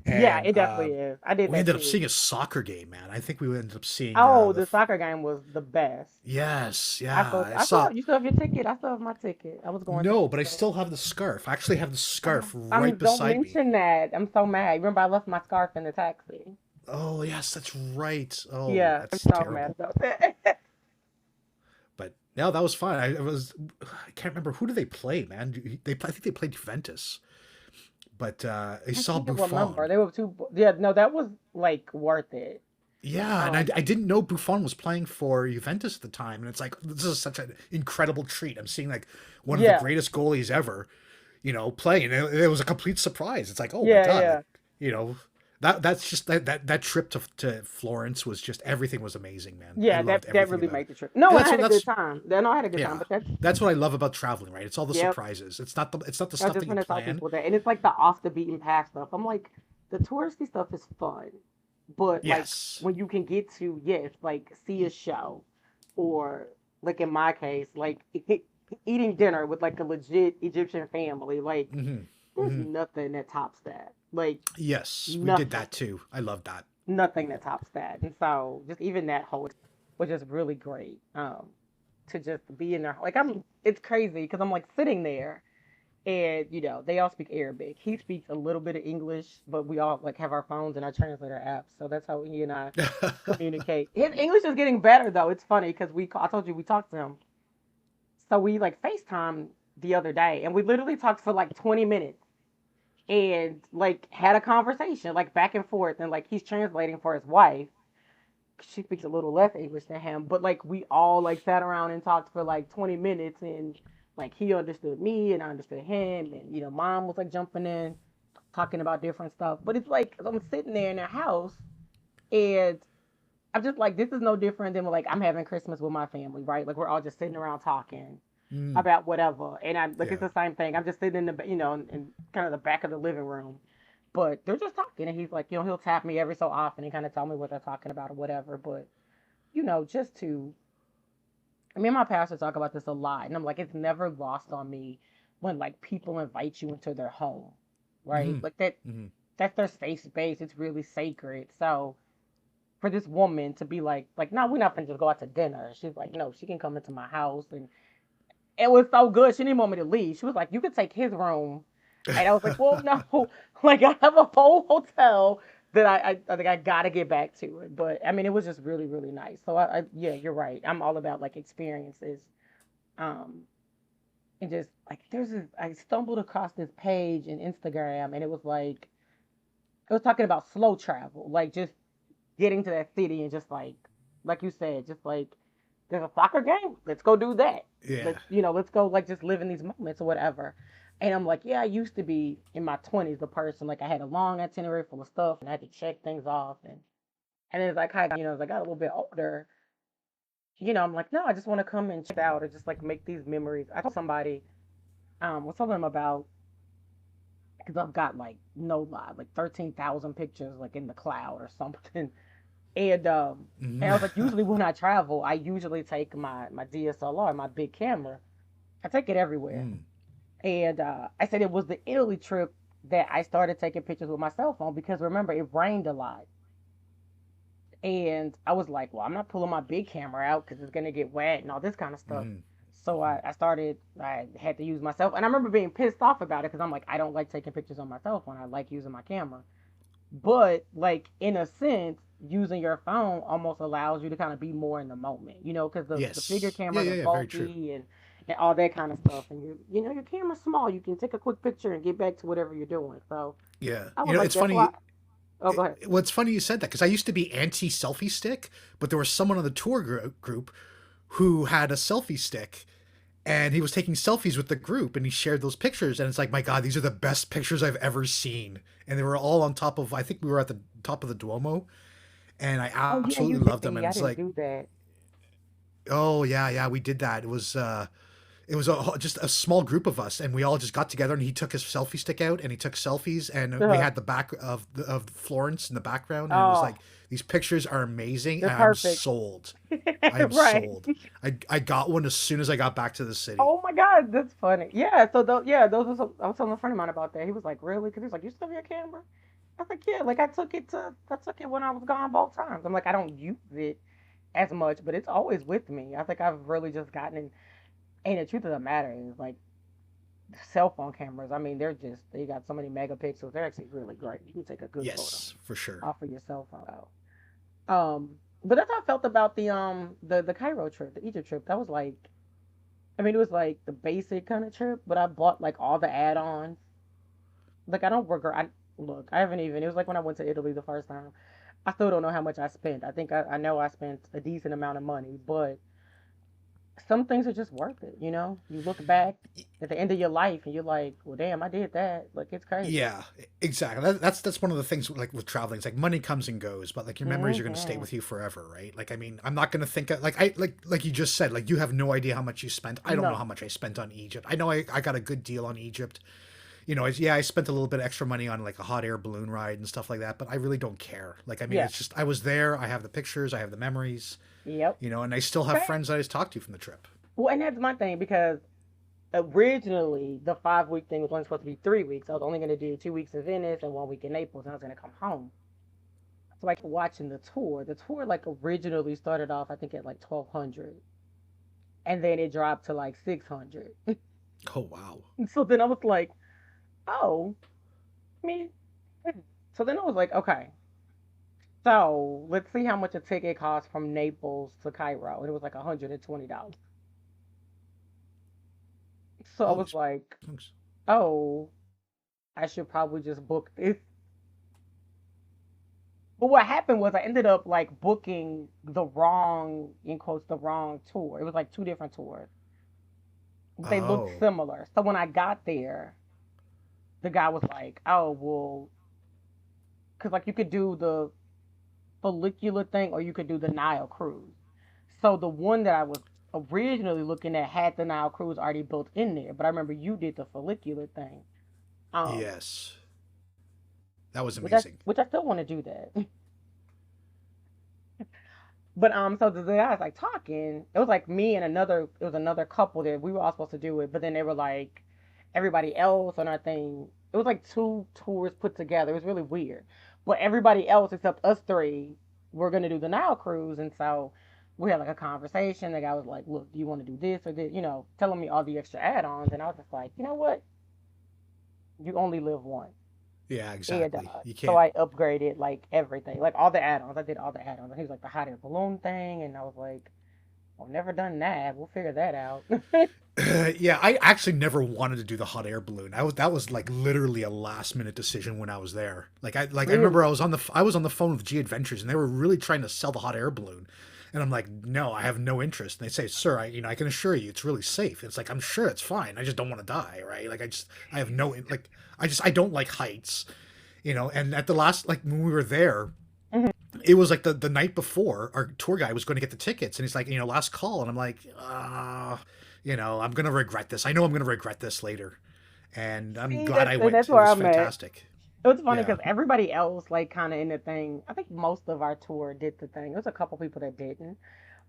Yeah, and it definitely is. I did we that ended up too. seeing a soccer game, man. I think we ended up seeing Oh, the soccer game was the best. yes, yeah. I I still saw have, you still have your ticket. I still have my ticket. I was going to no, but I the still have the scarf. I actually have the scarf right don't beside me. mention that. I'm so mad. Remember, I left my scarf in the taxi. Oh yes, that's right. Oh, Yeah, I'm that's so mad terrible. about that. But no, that was fun. I can't remember who do they play, man. I think they played Juventus, but I I saw can't remember. Buffon. They were too. Yeah, no, that was like worth it. Yeah, and Um, I didn't know Buffon was playing for Juventus at the time, and it's like this is such an incredible treat. I'm seeing like one of the yeah, greatest goalies ever, playing. It was a complete surprise. It's like, oh my yeah, god, like yeah. that's just that trip to Florence was just everything was amazing, man. I Yeah, loved that everything really about it, made the trip. No, and I had a good that's time. Yeah, no, I had a good time. yeah, But that's that's what I love about traveling. Right, it's all the yep. surprises. It's not the I stuff just that you want to tell plan. people that, and it's like the off the beaten path stuff. I'm like, the touristy stuff is fun, but like Yes. when you can get to yes, like see a show, or like in my case, like eating dinner with like a legit Egyptian family, like Hmm. there's Hmm. nothing that tops that. Like Yes, we did nothing, that too. I love that. nothing that tops that. And so just even that whole was just really great. To just be in there, like it's crazy because I'm like sitting there and they all speak Arabic. He speaks a little bit of English, but we all like have our phones and our translator apps, so that's how he and I communicate. His English is getting better though. It's funny because I told you we talked to him, so we like FaceTime the other day, and we literally talked for like 20 minutes and like had a conversation like back and forth, and like he's translating for his wife. She speaks a little less English than him, but like we all like sat around and talked for like 20 minutes, and like he understood me and I understood him, and mom was like jumping in talking about different stuff. But it's like I'm sitting there in the house, and I'm just like, this is no different than like I'm having Christmas with my family, right? Like we're all just sitting around talking Mm, about whatever, and I'm like, it's yeah. the same thing. I'm just sitting in the in kind of the back of the living room, but they're just talking, and he's like, he'll tap me every so often and kind of tell me what they're talking about or whatever. But just to, me and my pastor talk about this a lot, and I'm like, it's never lost on me when like people invite you into their home, right? Hmm. Like that, Hmm. that's their safe space. It's really sacred. So for this woman to be like, no, we're not gonna just go out to dinner. She's like, no, she can come into my house, and it was so good. She didn't want me to leave. She was like, you could take his room. And I was like, well, no, like I have a whole hotel that I think I gotta get back to it. But I mean, it was just really, really nice. So yeah, you're right. I'm all about like experiences. Um, and just like I stumbled across this page in Instagram, and it was like it was talking about slow travel, like just getting to that city and just like you said, just like there's a soccer game, let's go do that. Yeah. Let's go like just live in these moments or whatever. And I'm like, yeah, I used to be in my 20s the person like I had a long itinerary full of stuff and I had to check things off and then as I kind of as I got a little bit older, I'm like, no, I just want to come and check out or just like make these memories. I told somebody, was telling them about because I've got like no lie, like 13,000 pictures like in the cloud or something. And and I was like, usually when I travel, I usually take my DSLR, my big camera. I take it everywhere. Mm. And I said it was the Italy trip that I started taking pictures with my cell phone because remember it rained a lot. And I was like, well, I'm not pulling my big camera out because it's gonna get wet and all this kind of stuff. Mm. So I had to use myself. And I remember being pissed off about it because I'm like, I don't like taking pictures on my cell phone. I like using my camera. But like in a sense, using your phone almost allows you to kind of be more in the moment, because the bigger Yes. Yeah, cameras yeah, are yeah, very true. bulky and all that kind of stuff. And your camera's small. You can take a quick picture and get back to whatever you're doing. So Yeah. I was like, It's that's why. funny. Oh, go ahead. Well, it's funny you said that because I used to be anti selfie stick, but there was someone on the tour group who had a selfie stick and he was taking selfies with the group and he shared those pictures and it's like, my god, these are the best pictures I've ever seen. And they were all on top of, I think we were at the top of the Duomo, and I Oh yeah, you absolutely did loved them. me. And I it's didn't like, do that. oh yeah, yeah, we did that. It was just a small group of us, and we all just got together. And he took his selfie stick out, and he took selfies, and we Uh, had the back of Florence in the background, and it was oh, like these pictures are amazing, they're and I'm perfect. sold. I am Right. sold. I got one as soon as I got back to the city. Oh my God, that's funny. Yeah, so those are I was telling a friend of mine about that. He was like, really? Because he was like, you still have your camera? I was like, yeah, like I took it when I was gone both times. I'm like, I don't use it as much, but it's always with me. I think I've really just gotten in. And the truth of the matter is, like, cell phone cameras, I mean, they got so many megapixels. They're actually really great. You can take a good photo Yes, for sure. off of your cell phone. But that's how I felt about the Cairo trip, the Egypt trip. That was like, I mean, it was like the basic kind of trip, but I bought like all the add-ons. Like, I don't regret. Look, I haven't even. It was like when I went to Italy the first time. I still don't know how much I spent. I think I know I spent a decent amount of money, but some things are just worth it. You look back at the end of your life and you're like, well, damn, I did that. Like, it's crazy. Yeah, exactly. That's one of the things like with traveling. It's like money comes and goes, but like your memories are going to stay Hmm. with you forever, right? Like I mean, I'm not going to think of, like I like you just said, like you have no idea how much you spent. I don't know how No, much I spent on Egypt. I know I got a good deal on Egypt. Yeah, I spent a little bit extra money on like a hot air balloon ride and stuff like that, but I really don't care. Like I mean, yeah, it's just I was there. I have the pictures. I have the memories. yep. And I still have Okay. friends that I talked to from the trip. Well, and that's my thing because originally the 5 week thing was only supposed to be 3 weeks. I was only going to do 2 weeks in Venice and 1 week in Naples, and I was going to come home. So like watching the tour. The tour like originally started off, I think at like 1,200, and then it dropped to like 600. Oh wow. So then I was like, oh, I mean, so then I was like, okay, so let's see how much a ticket costs from Naples to Cairo. And it was like $120. So I Holy was like, smokes. oh, I should probably just book this. But what happened was I ended up like booking the wrong, in quotes, the wrong tour. It was like two different tours. They looked Oh. similar. So when I got there, the guy was like, oh, well, because like you could do the follicular thing or you could do the Nile cruise. So the one that I was originally looking at had the Nile cruise already built in there. But I remember you did the follicular thing. Um, Yes. That was which I amazing. which I still want to do that. But so the guys like talking. It was like me and it was another couple that we were all supposed to do it, but then they were like everybody else on our thing. It was like two tours put together. It was really weird. But everybody else except us three were gonna do the Nile cruise, and so we had like a conversation. The guy was like, "Look, do you want to do this or this?" Telling me all the extra add-ons, and I was just like, you know what? You only live once. Yeah, And exactly. You so can't. I upgraded like everything, like all the add-ons. I did all the add-ons. And he was like the hot air balloon thing, and I was like, I've never done that. We'll figure that out. Yeah, I actually never wanted to do the hot air balloon. That was like literally a last minute decision when I was there. I remember Really? I was on the phone with G Adventures and they were really trying to sell the hot air balloon. And I'm like, "No, I have no interest." And they say, "Sir, I can assure you it's really safe." It's like, "I'm sure it's fine. I just don't want to die, right?" I have no like I don't like heights. And at the last, like when we were there, Mhm. it was like the night before our tour guide was going to get the tickets and he's like, last call. And I'm like, I'm going to regret this. I know I'm going to regret this later. And I'm See, glad that's I and went. that's It where was I'm at. fantastic. It was funny Yeah. because everybody else, like, kind of in the thing. I think most of our tour did the thing. There was a couple people that didn't,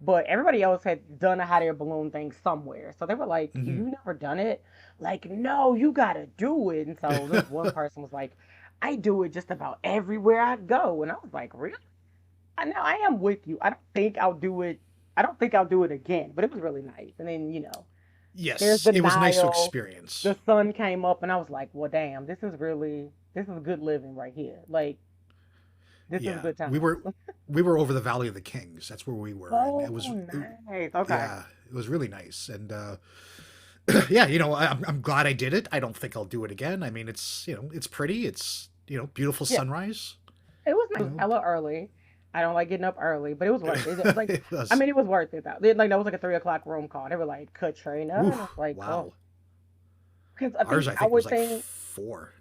but everybody else had done a hot air balloon thing somewhere. So they were like, Hmm. "You never done it? Like, no, you gotta do it." And so this one person was like, "I do it just about everywhere I go," and I was like, "Really? I know I am with you. I don't think I'll do it. I don't think I'll do it again." But it was really nice. And then there's Yes, the it was nice to Nile. experience. The sun came up, and I was like, "Well, damn, this is good living right here. Like, this is Yeah, good we times." were we were over the Valley of the Kings. That's where we were, and Oh, nice. Okay. yeah, it was really nice. And yeah, I'm glad I did it. I don't think I'll do it again. I mean, it's pretty. It's beautiful Yeah, sunrise. it was You nice. know, Hella early. I don't like getting up early, but it was worth it. Like, it I was. mean, it was worth it though. Like, that was like a 3 o'clock room call. They were like, Katrina, and I Oof, was like, oh, wow. because I Ours, think I think, our was like thing. 4.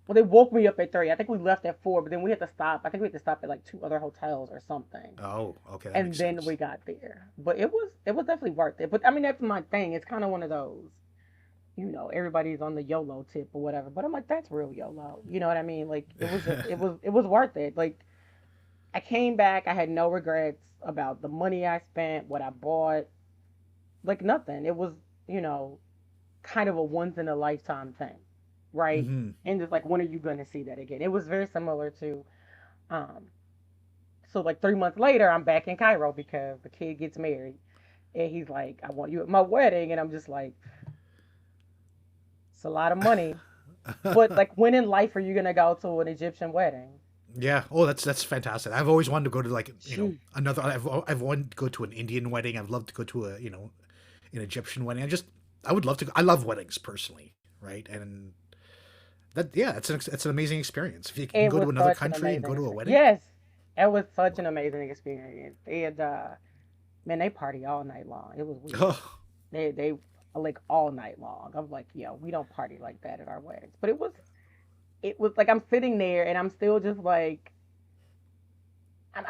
Well, they woke me up at 3. I think we left at 4, but then we had to stop. I think we had to stop at like two other hotels or something, Oh, okay, that and makes then sense. we got there. But it was definitely worth it. But I mean, that's my thing. It's kind of one of those. Everybody's on the YOLO tip or whatever. But I'm like, that's real YOLO. You know what I mean? Like, it was worth it. Like, I came back. I had no regrets about the money I spent, what I bought, like nothing. It was, you know, kind of a once in a lifetime thing, right? Hmm. And it's like, when are you going to see that again? It was very similar to, um, so like 3 months later, I'm back in Cairo because the kid gets married, and he's like, I want you at my wedding, and I'm just like, it's a lot of money, but like, when in life are you gonna go to an Egyptian wedding? Yeah. Oh, that's fantastic. I've always wanted to go to like Shoot. another. I've wanted to go to an Indian wedding. I'd love to go to an Egyptian wedding. I would love to. I love weddings personally, right? And that yeah, it's an amazing experience. If you can It go was to another such an country and amazing go to a experience. wedding, Yes, it was such an amazing experience. And man, they party all night long. It was weird. oh, They like all night long. I'm like, yo, we don't party like that at our weddings. But it was like, I'm sitting there and I'm still just like, I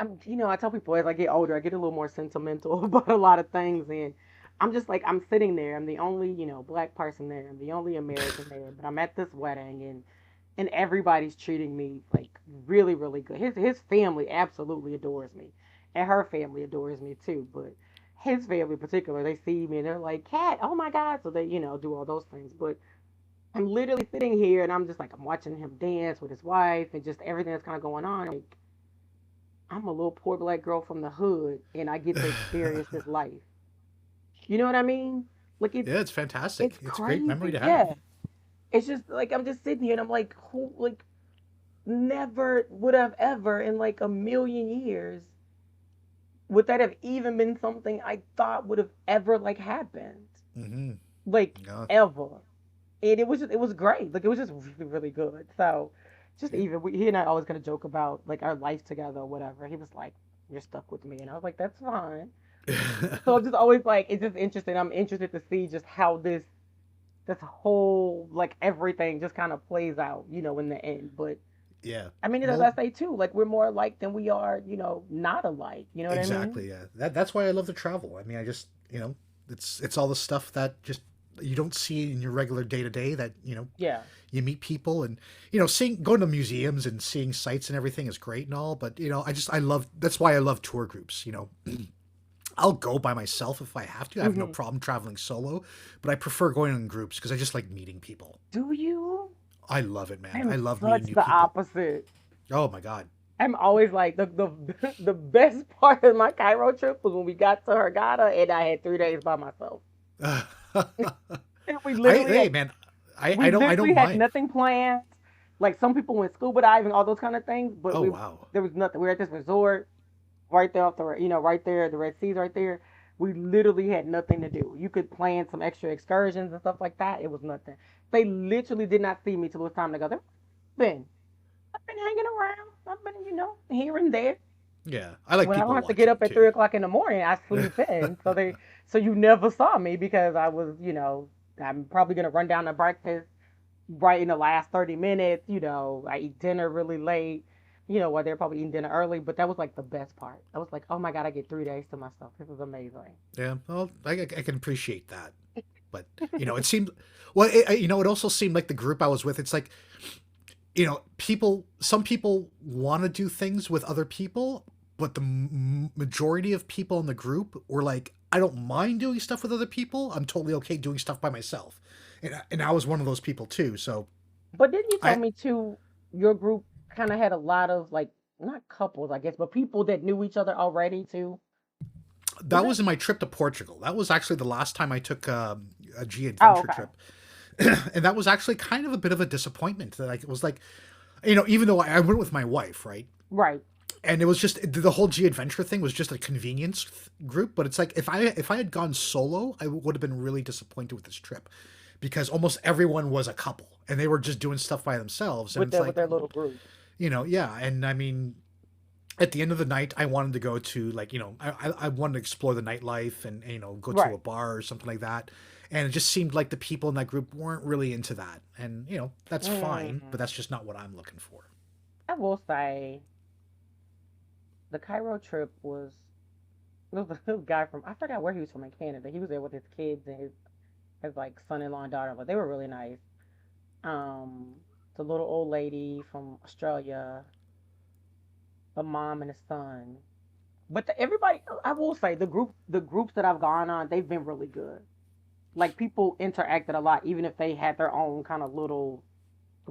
tell people as I get older, I get a little more sentimental about a lot of things, and I'm just like, I'm sitting there. I'm the only black person there. I'm the only American there, but I'm at this wedding, and everybody's treating me like really, really good. His family absolutely adores me, and her family adores me too. But his family in particular, they see me and they're like, "Cat, oh my God!" So they do all those things. But I'm literally sitting here and I'm just like, I'm watching him dance with his wife and just everything that's kind of going on. Like, I'm a little poor black girl from the hood, and I get to experience this life. You know what I mean? Like, yeah, it's fantastic. it's It's a great memory crazy. to have. Yeah. It's just like, I'm just sitting here and I'm like, who, like, never would have ever in like a million years would that have even been something I thought would have ever like happened. Hmm. Like, Yeah. ever. And it was great. Like, it was just really, really good. So just even he and I always kind of joke about like our life together or whatever. He was like, "You're stuck with me," and I was like, "That's fine." So I'm just always like, it's just interesting. I'm interested to see just how this whole like everything just kind of plays out, in the end. But Yeah. I mean, as Well, I say too, like, we're more alike than we are, not alike. You know what I mean? exactly. Yeah. That's why I love to travel. I mean, it's all the stuff that just you don't see in your regular day to day. That Yeah. you meet people and seeing going to museums and seeing sites and everything is great and all. But I love that's why I love tour groups. I'll go by myself if I have to. I have no Hmm. problem traveling solo, but I prefer going in groups because I just like meeting people. Do you? I love it, man. I'm I love meeting such new the people. opposite. Oh my god. I'm always like the best part of my Cairo trip was when we got to Hurghada and I had 3 days by myself. And we literally Hey had man, we I don't literally had mind. nothing planned. Like some people went scuba diving, all those kind of things, but Oh we wow. there was nothing. We were at this resort right there off the right there, the Red Sea's right there. We literally had nothing to do. You could plan some extra excursions and stuff like that. It was nothing. They literally did not see me till it was time to go. They've been I've been hanging around. I've been here and there. Yeah, I like When I don't people have to get watching up at too. 3 o'clock in the morning, I sleep in. So you never saw me because I was, I'm probably gonna run down to breakfast right in the last 30 minutes. I eat dinner really late. While they're probably eating dinner early. But that was like the best part. I was like, oh my god, I get 3 days to myself. This is amazing. Yeah, well, I can appreciate that, but it seemed well. It also seemed like the group I was with. It's like some people want to do things with other people, but the majority of people in the group were like, I don't mind doing stuff with other people. I'm totally okay doing stuff by myself, and I was one of those people too. So But didn't you tell I me too? Your group kind of had a lot of like not couples, I guess, but people that knew each other already too. Was that it? was in my trip to Portugal. That was actually the last time I took a G Oh, adventure okay. trip, and that was actually kind of a bit of a disappointment. That like it was like, even though I went with my wife, right? Right. And it was just the whole G adventure thing was just a convenience group. But it's like if I had gone solo, I would have been really disappointed with this trip because almost everyone was a couple and they were just doing stuff by themselves. And With it's their with like, their little group. yeah. And I mean, at the end of the night, I wanted to go to like, I wanted to explore the nightlife and go to a Right. bar or something like that. And it just seemed like the people in that group weren't really into that. And that's fine, but Mm. that's just not what I'm looking for. I will say the Cairo trip was there was a guy from I forgot where he was from in Canada. He was there with his kids and his like son-in-law and daughter, but they were really nice. Um, the little old lady from Australia, the mom and the son. But everybody, I will say the groups that I've gone on, they've been really good. Like people interacted a lot, even if they had their own kind of little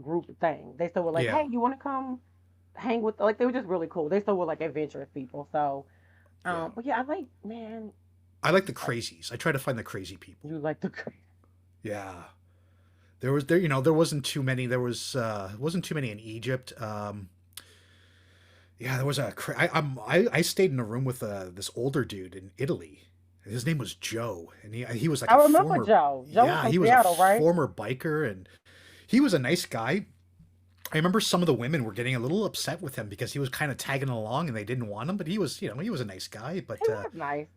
group thing. They still were like, Yeah. "Hey, you want to come hang with?" Like they were just really cool. They still were like adventurous people. So, Yeah. but yeah, I like man, I like the crazies. I try to find the crazy people. you like the Yeah. There wasn't too many. There wasn't too many in Egypt. Yeah, there was I stayed in a room with this older dude in Italy. His name was Joe, and he was like I a remember former Joe. Joe was yeah, from he was a Seattle, right? former biker, and he was a nice guy. I remember some of the women were getting a little upset with him because he was kind of tagging along and they didn't want him, but he was a nice guy. He But was nice.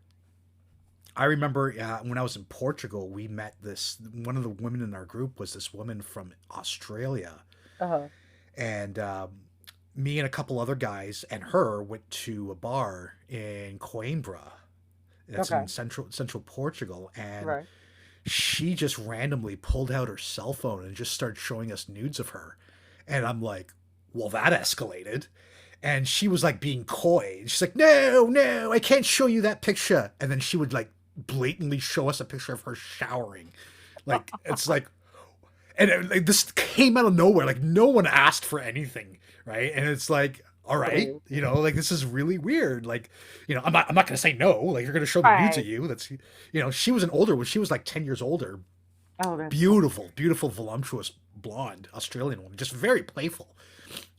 I remember when I was in Portugal, we met this one of the women in our group was this woman from Australia, Uh-huh. and me and a couple other guys and her went to a bar in Coimbra. That's Okay. in central Portugal, and Right. she just randomly pulled out her cell phone and just started showing us nudes of her, and I'm like, well, that escalated. And she was like being coy. And she's like, no, no, I can't show you that picture. And then she would like blatantly show us a picture of her showering. Like, it's like, and like, this came out of nowhere. Like, no one asked for anything, right? And it's like, all right, Right. like this is really weird. Like, I'm not gonna say no. Like, you're gonna show me nudes of Right. you. That's, she was an older one. She was like 10 years older. Oh, that's funny. Beautiful, beautiful, voluptuous blonde Australian woman, just very playful.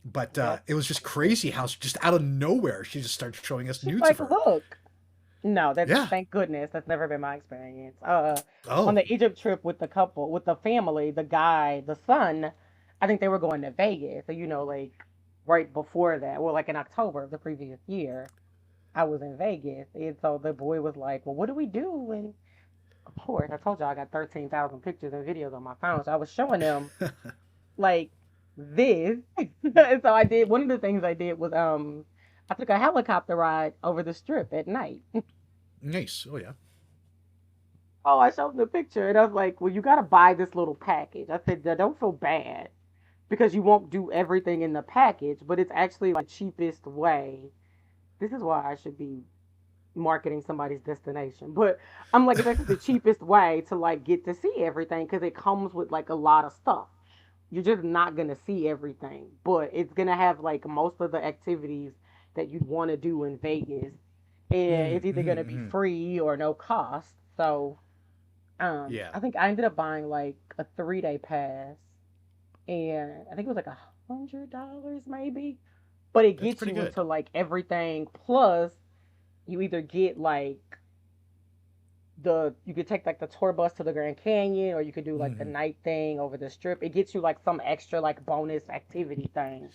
But That's it was just crazy how just out of nowhere she just started showing us she's nudes of like, her. look. No, that's Yeah. thank goodness. That's never been my experience. On Oh. the Egypt trip with the couple, with the family, the guy, the son, I think they were going to Vegas. So, like right before that, well, like in October of the previous year, I was in Vegas. And so the boy was like, well, what do we do? And of course, I told you I got 13,000 pictures and videos on my phone. So I was showing them like this. And so I did, one of the things I did was, I took a helicopter ride over the strip at night. Nice. Oh yeah. Oh, I showed him the picture and I was like, well, you got to buy this little package. I said, don't feel bad because you won't do everything in the package, but it's actually like the cheapest way. This is why I should be marketing somebody's destination. But I'm like, it's actually the cheapest way to like get to see everything because it comes with like a lot of stuff. You're just not going to see everything, but it's going to have like most of the activities that you'd want to do in Vegas. And Mm, it's either going to be mm. free or no cost. So, Yeah. I think I ended up buying like a 3-day pass, and I think it was like $100 maybe. But it That's gets pretty you good. into like everything. Plus, you either get like you could take like the tour bus to the Grand Canyon, or you could do like the Hmm. night thing over the strip. It gets you like some extra like bonus activity thing.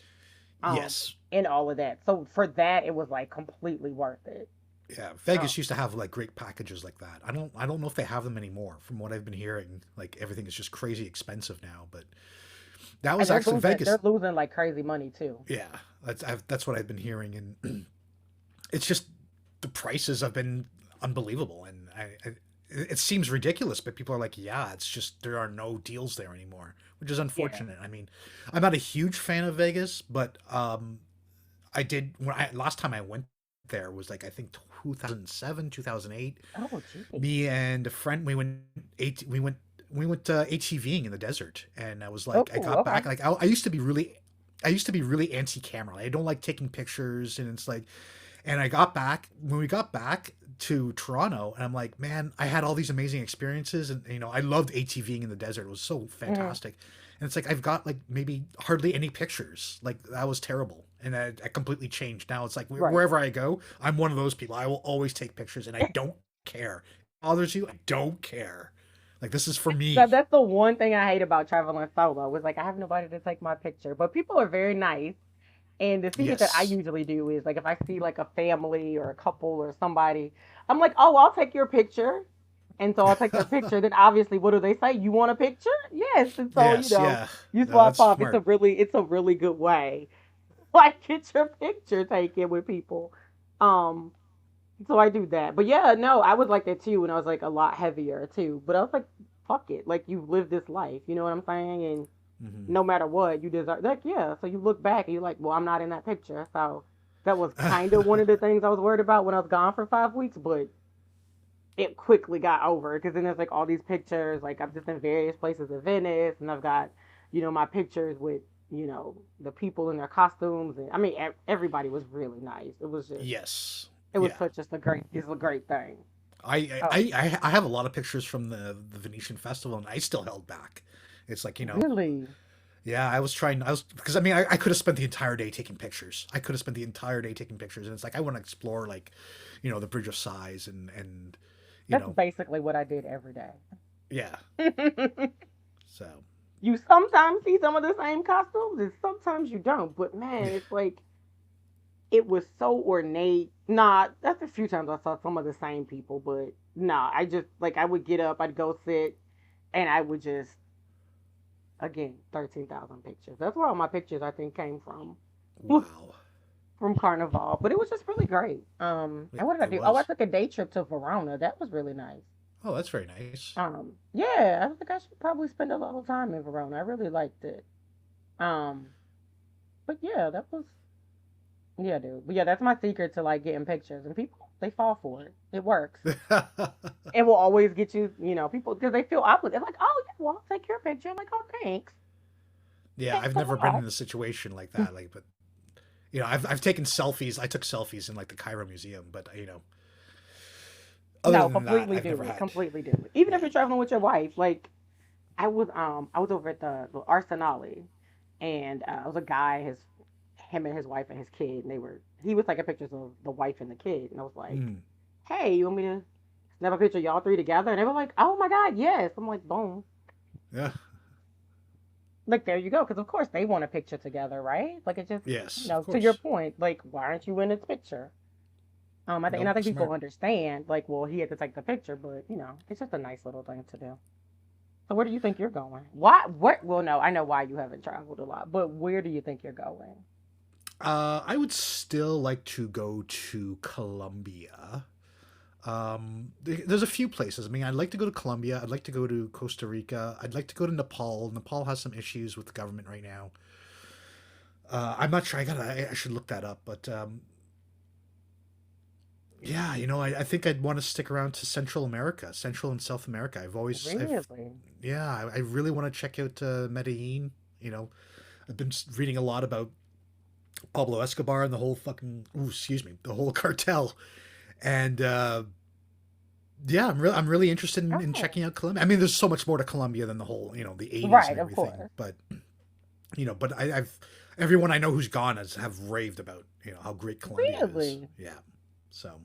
Um, Yes. and all of that. So for that, it was like completely worth it. Yeah, Um, Vegas used to have like great packages like that. I don't know if they have them anymore. From what I've been hearing, like everything is just crazy expensive now. But that and was actually they're Vegas. losing like crazy money too. Yeah, that's what I've been hearing, and it's just the prices have been unbelievable, and it seems ridiculous, but people are like, yeah, it's just there are no deals there anymore, which is Yeah. unfortunate. I mean, I'm not a huge fan of Vegas, but I did when I last time I went there was like I think 2007, 2008. Oh, gee. Me and a friend we went ATVing in the desert, and I was like I Oh, got okay. back like I used to be really anti-camera. I don't like taking pictures, and it's like and I got back when we got back to Toronto, and I'm like, man, I had all these amazing experiences, and I loved ATVing in the desert. It was so Hmm. fantastic, and it's like I've got like maybe hardly any pictures. Like that was terrible, and I completely changed. Now it's like Right. wherever I go, I'm one of those people. I will always take pictures, and I don't care. If it bothers you? I don't care. Like this is for me. That's the one thing I hate about traveling solo. Was like I have nobody to take my picture, but people are very nice. And the secret that I Yes. usually do is like if I see like a family or a couple or somebody, I'm like, oh, I'll take your picture. And so I'll take their picture. Then obviously, what do they say? You want a picture? Yes. And so Yes. Yeah. you No, swap that's off. smart. It's a really good way. Like get your picture taken with people. Um, so I do that. But yeah, no, I was like that too when I was like a lot heavier too. But I was like, fuck it. Like you've lived this life, you know what I'm saying? And Hmm. no matter what, you deserve like yeah. So you look back and you're like, well, I'm not in that picture. So that was kind of one of the things I was worried about when I was gone for 5 weeks, but it quickly got over because then there's like all these pictures. Like I'm just in various places in Venice, and I've got my pictures with the people in their costumes, and I mean everybody was really nice. Yes. It was Yeah. such just a great it's a great thing. Oh, I have a lot of pictures from the Venetian festival, and I still held back. It's like really? yeah, I was because I mean I could have spent the entire day taking pictures. I could have spent the entire day taking pictures, and it's like I want to explore like, the Bridge of Sighs and you That's know basically what I did every day. yeah. So You sometimes see some of the same costumes, and sometimes you don't. But man, it's like it was so ornate. Nah, that's a few times I saw some of the same people, but nah, I just like I would get up, I'd go sit, and I would just again 13,000 pictures. That's where all my pictures I think came from. wow, From Carnival, but it was just really great. And what did I it do? Oh, I was. took a day trip to Verona. That was really nice. Oh, that's very nice. Yeah, I think I should probably spend a little time in Verona. I really liked it. Um, but yeah, that was yeah, dude. But yeah, that's my secret to like getting pictures, and people they fall for it. It works. It will always get you, people because they feel obligated. They're like, oh yeah, well, I'll take your picture. I'm like, oh, thanks, Yeah, thanks I've a never been lot. in a situation like that. Like, but I've taken selfies. I took selfies in like the Cairo Museum, but other No, than that, completely I've never do it. had. Completely do it. Even if Yeah. you're traveling with your wife, like I was over at the Arsenale, and it was a guy, him and his wife and his kid, and he was taking pictures of the wife and the kid, and I was like, Mm, hey, you want me to snap a picture of y'all three together? And they were like, oh my god, yes. I'm like, boom, yeah. like there you go, because of course they want a picture together, right? Like it just, Yes, of to your course. point, like why aren't you in this picture? I Nope. think people Smart. understand, like, well, he had to take the picture, but it's just a nice little thing to do. So where do you think you're going? Why? What? Well, no, I know why you haven't traveled a lot, but where do you think you're going? I would still like to go to Colombia. There's a few places. I mean, I'd like to go to Colombia. I'd like to go to Costa Rica. I'd like to go to Nepal. Nepal has some issues with the government right now. I'm not sure. I should look that up. But yeah, I think I'd want to stick around to Central America, Central and South America. Really? Yeah, I really want to check out Medellin. I've been reading a lot about Pablo Escobar and the whole fucking, ooh, excuse me, the whole cartel. And yeah, I'm really interested in Oh, checking out Colombia. I mean, there's so much more to Colombia than the whole, the 80s and right, of everything. course. But but Everyone I know who's gone has have raved about how great Colombia is. Really? Yeah. So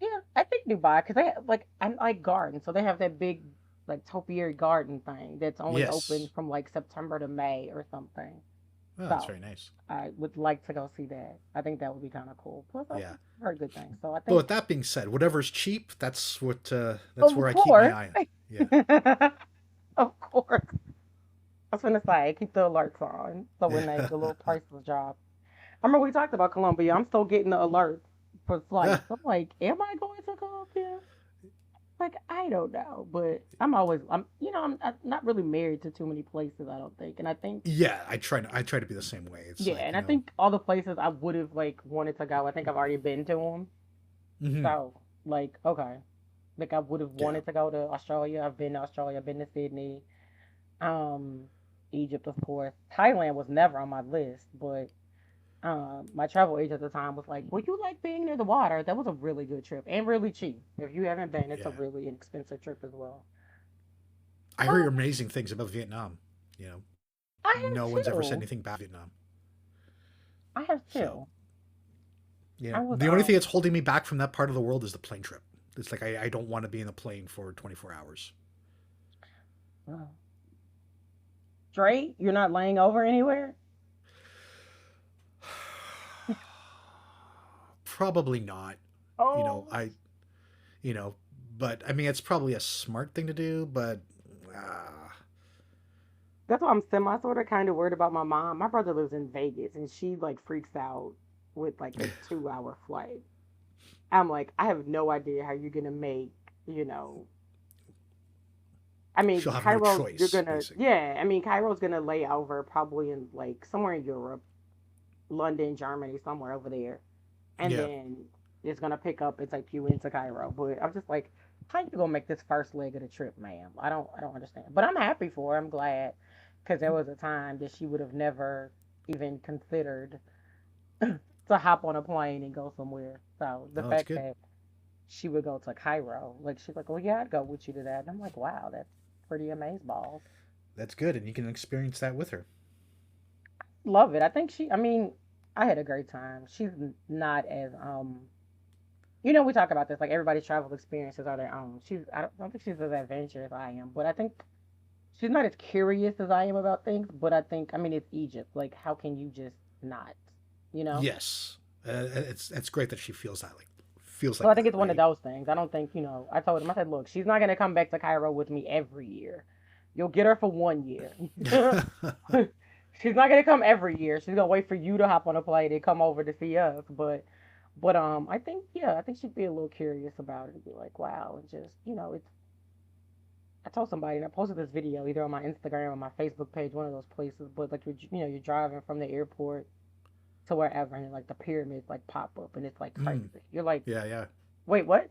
Yeah, I think Dubai because they have, like I like gardens, so they have that big like topiary garden thing that's only open yes. from like September to May or something. Oh, that's So very nice. I would like to go see that. I think that would be kind of cool. Plus, I've Yeah. heard good things, so I But with think, that being said, whatever's cheap, that's of where I keep my course, eye. Yeah. of course. I was gonna say keep the alerts on, so when the little prices drop. I remember we talked about Colombia. I'm still getting the alerts for Yeah. flights. I'm like, am I going to Colombia? Like, I don't know, but I'm not really married to too many places, I don't think. And I think, Yeah, I try to be the same way. It's yeah, like, and I think all the places I would have like wanted to go, I think I've already been to them. mhm, So, like, okay, like I would have yeah. wanted to go to Australia. I've been to Australia. I've been to Sydney, um, Egypt, of course. Thailand was never on my list, but my travel agent at the time was like, "Would you like being near the water?" That was a really good trip and really cheap. If you haven't been, it's a Yeah. really inexpensive trip as well. I But heard amazing things about Vietnam. You know, I no have one's ever said too. anything bad about Vietnam. I have So, too. yeah. I was The only thing that's holding me back from that part of the world is the plane trip. It's like I don't want to be in the plane for 24 hours. uh, straight. You're not laying over anywhere. Probably not. You know, Oh, I, you know, but I mean, it's probably a smart thing to do, but uh, that's why I'm semi sort of kind of worried about my mom. My brother lives in Vegas and she like freaks out with like a 2 hour flight. I'm like, I have no idea how you're gonna make, you know, I she'll mean, have no Cairo, you're choice, gonna, basically. yeah, I mean, Cairo's gonna lay over probably in like somewhere in Europe, London, Germany, somewhere over there. And Yeah. then it's gonna pick up and take you into Cairo. But I'm just like, how you gonna make this first leg of the trip, ma'am? I don't understand. But I'm happy for her. I'm glad because there was a time that she would have never even considered to hop on a plane and go somewhere. So the No, that's fact good. that she would go to Cairo, like she's like, oh yeah, I'd go with you to that. And I'm like, wow, that's pretty amazeballs. That's good, and you can experience that with her. Love it. I think I mean, I had a great time. She's not as we talk about this like everybody's travel experiences are their own. I don't think she's as adventurous as I am, but I think she's not as curious as I am about things. But I think, I mean, it's Egypt. Like, how can you just not, you know? Yes, it's great that she feels So I like think that, it's one of right? those things. I don't think, I told him, I said, look, she's not gonna come back to Cairo with me every year. You'll get her for 1 year. She's not gonna come every year. She's gonna wait for you to hop on a plane and come over to see us. But I think, yeah, I think she'd be a little curious about it and be like, wow, and just it's. I told somebody and I posted this video either on my Instagram or my Facebook page, one of those places. But like you're driving from the airport to wherever, and like the pyramids like pop up, and it's like mm, crazy. You're like, yeah, yeah, wait, what?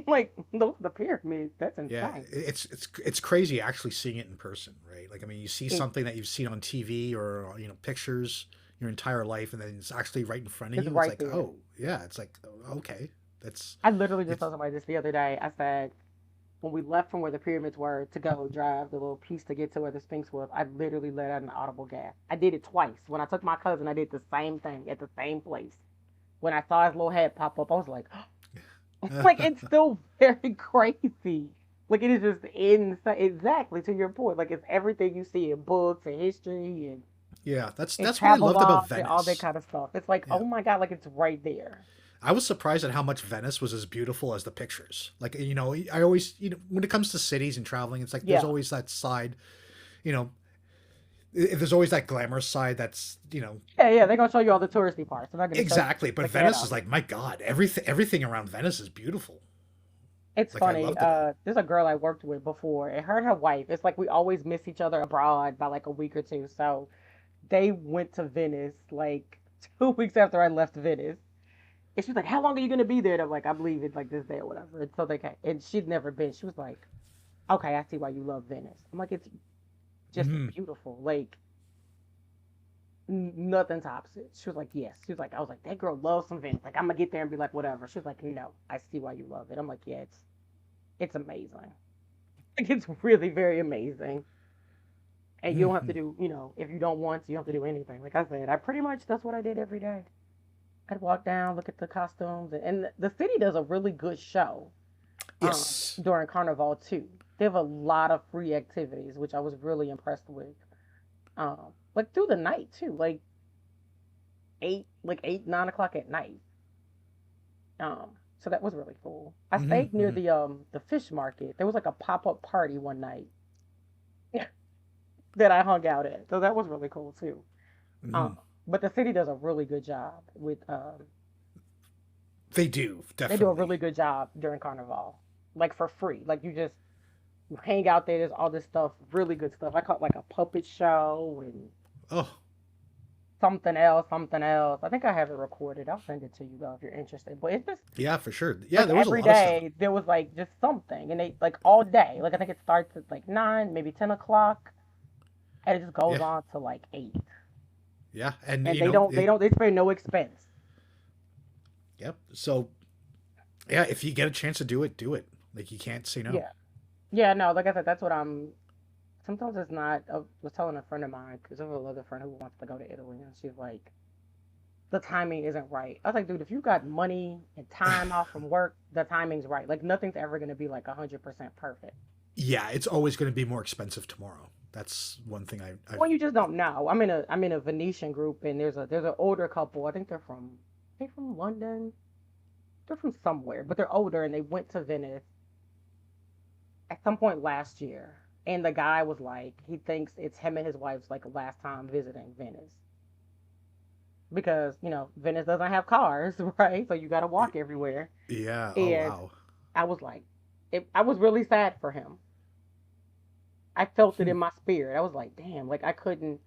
Like those are the pyramids. That's yeah. insane. It's crazy actually seeing it in person, right? Like I mean, you see It, something that you've seen on TV or pictures your entire life, and then it's actually right in front of it's you. It's right like, there. oh yeah, it's like okay, that's I literally just it's told somebody this the other day. I said, when we left from where the pyramids were to go drive the little piece to get to where the Sphinx was, I literally let out an audible gasp. I did it twice. When I took my cousin, I did the same thing at the same place. When I saw his little head pop up, I was like, like it's still very crazy. Like it is just insane. Exactly to your point. Like it's everything you see in books and history yeah. That's and that's what I travel loved about logs and all that Venice. kind of stuff. It's like, Yeah, oh my god, like it's right there. I was surprised at how much Venice was as beautiful as the pictures. Like I always when it comes to cities and traveling, it's like there's Yeah. always that side. You know, there's always that glamorous side that's Yeah, yeah. They're gonna show you all the touristy parts. They're not gonna show you exactly. But the cat Venice is out. like my God, everything around Venice is beautiful. It's Like I funny. loved it all. There's a girl I worked with before, and her wife. It's like we always miss each other abroad by like a week or two. So they went to Venice like 2 weeks after I left Venice. And she was like, "How long are you gonna be there?" And I'm like, "I'm leaving like this day or whatever." And so they came, and she'd never been. She was like, "Okay, I see why you love Venice." I'm like, "It's just Hmm. beautiful. Like nothing tops it." She was like, "Yes." She was like, "I was like, that girl loves some Venice. Like I'm gonna get there and be like, whatever." She was like, "No, I see why you love it." I'm like, "Yeah, it's amazing. Like it's really very amazing." And you don't have to do, if you don't want to, you don't have to do anything. Like I said, I pretty much that's what I did every day. I'd walk down, look at the costumes, and the city does a really good show Yes. during Carnival too. They have a lot of free activities, which I was really impressed with. Like through the night too, like 8, 9 o'clock at night. So that was really cool. I Hmm. stayed near Hmm. the fish market. There was like a pop up party one night that I hung out at, so that was really cool too. Um, Hmm. but the city does a really good job with They do they do a definitely. really good job during Carnival, like for free. Like you hang out there. There's all this stuff, really good stuff. I caught like a puppet show and Oh, something else, something else. I think I have it recorded. I'll send it to you though if you're interested. But it's just yeah, for sure. Yeah, like there was a every lot of stuff. day there was like just something, and they like all day. Like I think it starts at like 9, maybe 10 o'clock, and it just goes Yeah, on to like 8. yeah, and And they spare no expense. yep. So yeah, if you get a chance to do it, do it. Like you can't say no. Yeah, yeah. No, like I said, that's what I'm. Sometimes it's not. I was telling a friend of mine because I have another friend who wants to go to Italy, and she's like, the timing isn't right. I was like, dude, if you got money and time off from work, the timing's right. Like nothing's ever gonna be like 100% perfect. Yeah, it's always going to be more expensive tomorrow. That's one thing I've. Well, you just don't know. I'm in a Venetian group, and there's an older couple. I think they're from London. They're from somewhere, but they're older, and they went to Venice at some point last year. And the guy was like, he thinks it's him and his wife's like last time visiting Venice because Venice doesn't have cars, right? So you got to walk everywhere. Yeah. Oh And wow. I was like, I was really sad for him. I felt it Hmm. in my spirit. I was like, damn, like I couldn't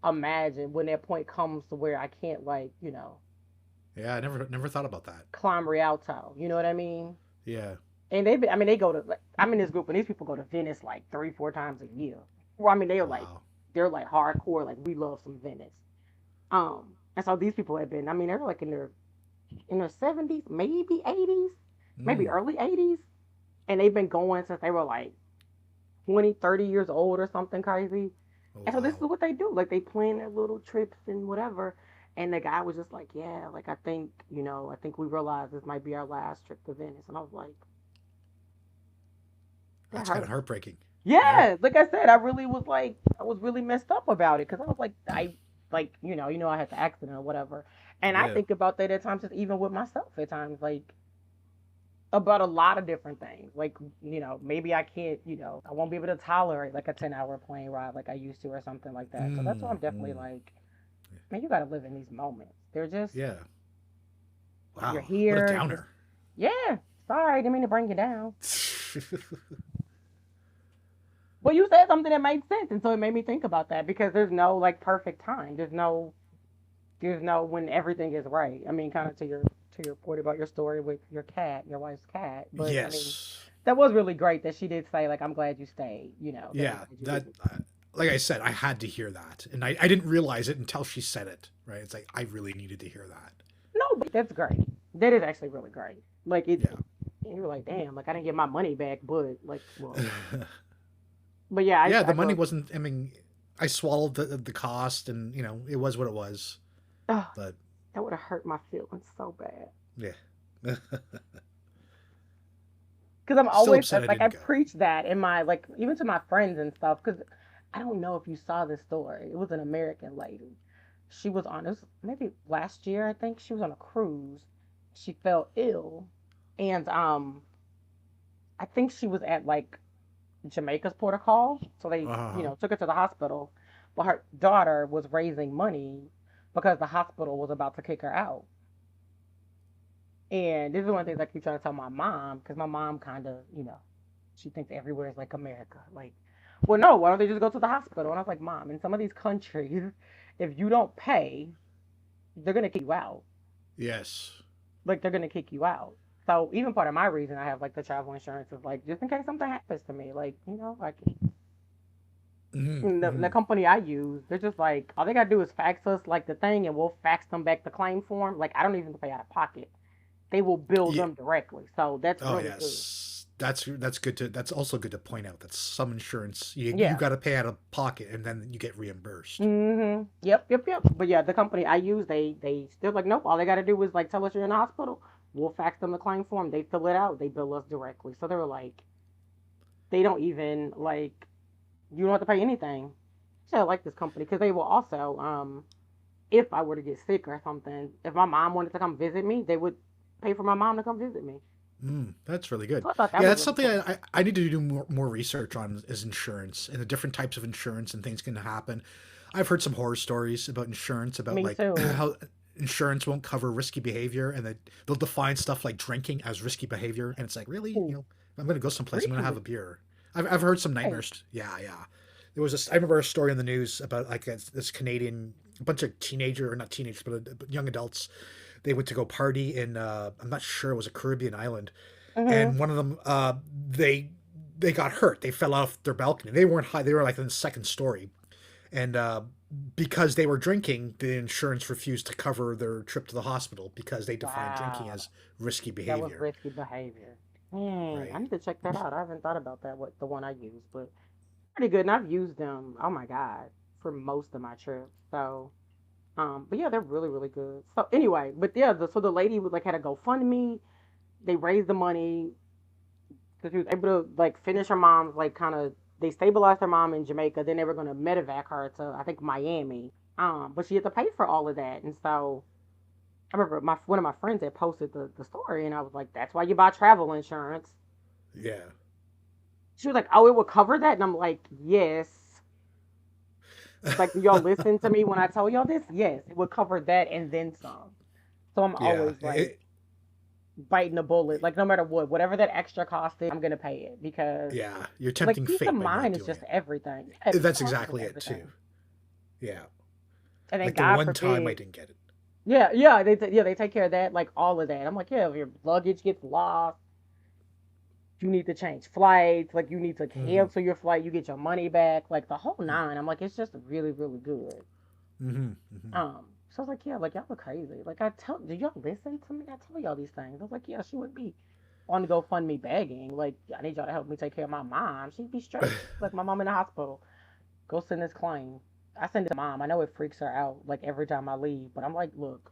imagine when that point comes to where I can't like, Yeah, I never thought about that. climb Rialto. You know what I mean? Yeah. And they go to, like, I'm in this group, and these people go to Venice like 3, 4 times a year. Well, I mean, Wow. they're like hardcore, like we love some Venice. And so these people have been, I mean, they're like in their 70s, maybe 80s, maybe Mm. early 80s, and they've been going since they were like 20, 30 years old or something crazy. Oh And so this is wow. what they do. Like they plan their little trips and whatever. And the guy was just like, yeah, like I think we realized this might be our last trip to Venice. And I was like, that That's kind of hurt. heartbreaking. Yeah. Yeah, like I said, I was really messed up about it because I was like, I had the accident or whatever. And I Yeah. think about that at times, just even with myself at times, like about a lot of different things. Like, maybe I can't, I won't be able to tolerate like a 10-hour plane ride like I used to or something like that. So that's why I'm Mm. definitely Mm. like, man, you got to live in these moments. They're just, Yeah. you're Wow. What a here. You just, downer. yeah, sorry, didn't mean to bring you down. Well, you said something that made sense. And so it made me think about that because there's no like perfect time. There's no when everything is right. I mean, kind of to your point about your story with your wife's cat. But I mean, Yes. that was really great that she did say like, I'm glad you stayed. That I'm Yeah. glad you That. visited. Like I said, I had to hear that, and I didn't realize it until she said it. Right? It's like I really needed to hear that. No, but that's great. That is actually really great. Like it, Yeah. you were like, damn, like I didn't get my money back, but like, well, but yeah, Yeah. I The money thought, wasn't. I mean, I swallowed the cost, and it was what it was. oh, But that would have hurt my feelings so bad. yeah. Because I'm Still always upset I like I didn't go. preach that in my like even to my friends and stuff. Because I don't know if you saw this story. It was an American lady. She was on this maybe last year. I think she was on a cruise. She fell ill, and I think she was at like Jamaica's port of call. So they Uh-huh. took her to the hospital, but her daughter was raising money because the hospital was about to kick her out. And this is one of the things I keep trying to tell my mom because my mom kind of, she thinks everywhere is like America. Like, well, no, why don't they just go to the hospital? And I was like, Mom, in some of these countries, if you don't pay, they're gonna kick you out. Yes. Like, they're gonna kick you out. So even part of my reason I have like the travel insurance is like just in case something happens to me, like like Hmm. the Hmm. company I use, they're just like all they gotta do is fax us like the thing, and we'll fax them back the claim form. Like I don't even pay out of pocket. They will bill Yeah. them directly. So that's Oh really good. yes. that's good to that's also good to point out that some insurance you Yeah. got to pay out of pocket and then you get reimbursed. Yep, yep, yep. But yeah, the company I use, they still like, nope. All they got to do is like tell us you're in the hospital. We'll fax them the claim form. They fill it out. They bill us directly. So they were like, they don't even like, you don't have to pay anything. So I like this company because they will also, if I were to get sick or something, if my mom wanted to come visit me, they would pay for my mom to come visit me. That's really good. So I thought that Yeah, was that's really something cool. I need to do more research on is insurance and the different types of insurance and things can happen. I've heard some horror stories about insurance, about Me like too. how insurance won't cover risky behavior and that they'll define stuff like drinking as risky behavior. And it's like, really? Ooh, I'm going to go someplace, I'm going to have really? a beer. I've heard some Right. nightmares. Yeah, yeah. There was I remember a story in the news about like this Canadian, a bunch of teenager, or not teenagers, but young adults. They went to go party in, I'm not sure, it was a Caribbean island, Mhm. and one of them they got hurt. They fell off their balcony. They weren't high. They were like in the second story, and because they were drinking, the insurance refused to cover their trip to the hospital because they defined drinking Wow. as risky That was behavior. risky behavior. I Right. need to check that out. I haven't thought about that. What the one I use, but pretty good. And I've used them. Oh my god, for most of my trips. So, but yeah, they're really really good. So anyway, but yeah, so the lady was like had a GoFundMe. They raised the money because she was able to like finish her mom's like kind of. They stabilized her mom in Jamaica. Then they were gonna medevac her to I think Miami. But she had to pay for all of that, and so I remember my one of my friends had posted the story, and I was like, "That's why you buy travel insurance." Yeah. She was like, "Oh, it will cover that," and I'm like, "Yes." Like, do y'all listen to me when I tell y'all this? Yes, it would cover that and then some. So I'm Yeah. always like biting the bullet. Like no matter what, whatever that extra cost is, I'm gonna pay it because Yeah. You're like tempting peace of fate by not mind is doing just it. everything. Yeah, peace That's of mind is exactly it too. everything. Yeah. And then Like the God one time I forbid, didn't get it. yeah, yeah, yeah they take care of that, like all of that. I'm like, yeah, if your luggage gets lost, you need to change flights, like you need to Mm-hmm. cancel your flight, you get your money back, like the whole nine. I'm like, it's just really, really good. Mm-hmm. Mm-hmm. So I was like, yeah, like y'all are crazy. Like do y'all listen to me? I tell y'all these things. I was like, yeah, she wouldn't be on the GoFundMe begging. Like, I need y'all to help me take care of my mom. She'd be straight. Like my mom in the hospital. Go send this claim. I send it to mom. I know it freaks her out like every time I leave, but I'm like, look,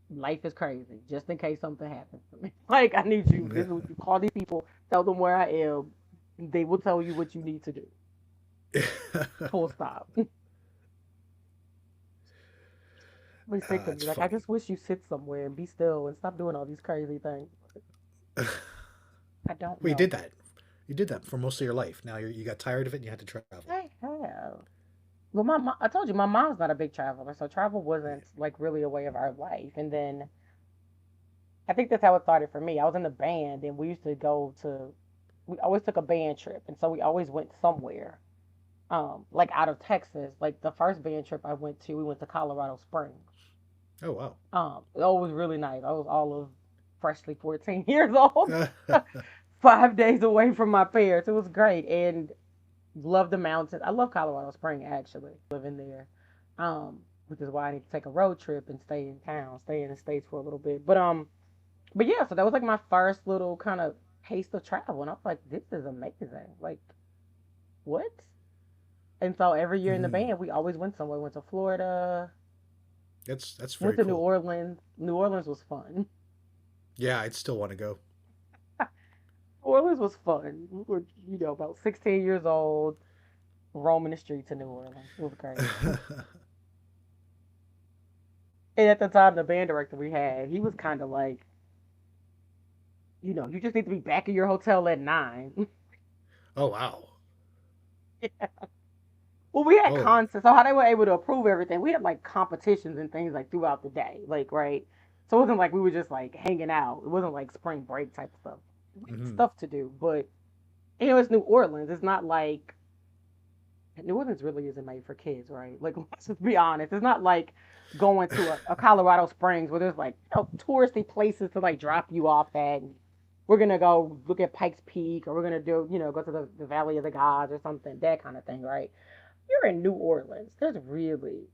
life is crazy. Just in case something happens to me. Like I need you. This is what you call these people, tell them where I am. They will tell you what you need to do. Full stop. Be sick of me. It's Like I funny. just wish you sit somewhere and be still and stop doing all these crazy things. I don't Well, you know. did that. You did that for most of your life. Now you got tired of it and you had to travel. I have. Well, I told you my mom's not a big traveler, so travel Yeah. wasn't like really a way of our life. And then I think that's how it started for me. I was in the band, and we used to go to. We always took a band trip, and so we always went somewhere, like out of Texas. Like the first band trip I went to, we went to Colorado Springs. Oh wow. It was really nice. I was all of freshly 14 years old, Uh, 5 days away from my parents. It was great, and love the mountains. I love Colorado Spring actually. Living there, which is why I need to take a road trip and stay in town, stay in the states for a little bit. But yeah, so that was like my first little kind of taste of travel, and I was like, this is amazing. Like what? And so every year in the mm, band, we always went somewhere. Went to Florida, that's went very to New cool. Orleans. New Orleans was fun. Yeah, I'd still want to go. New Orleans was fun. We were, about 16 years old, roaming the streets of New Orleans. It was great. And at the time, the band director we had, he was kind of like, you just need to be back in your hotel at 9. Oh wow. Well, we had Oh. concerts, so how they were able to approve everything, we had like competitions and things like throughout the day, like right. So it wasn't like we were just like hanging out. It wasn't like spring break type of stuff. We had Mm-hmm. stuff to do, but it's New Orleans. It's not like New Orleans really isn't made for kids, right? Like let's just be honest. It's not like going to a Colorado Springs where there's like touristy places to like drop you off at. And we're gonna go look at Pikes Peak, or we're gonna do go to the Valley of the Gods or something, that kind of thing, right? You're in New Orleans. There's really,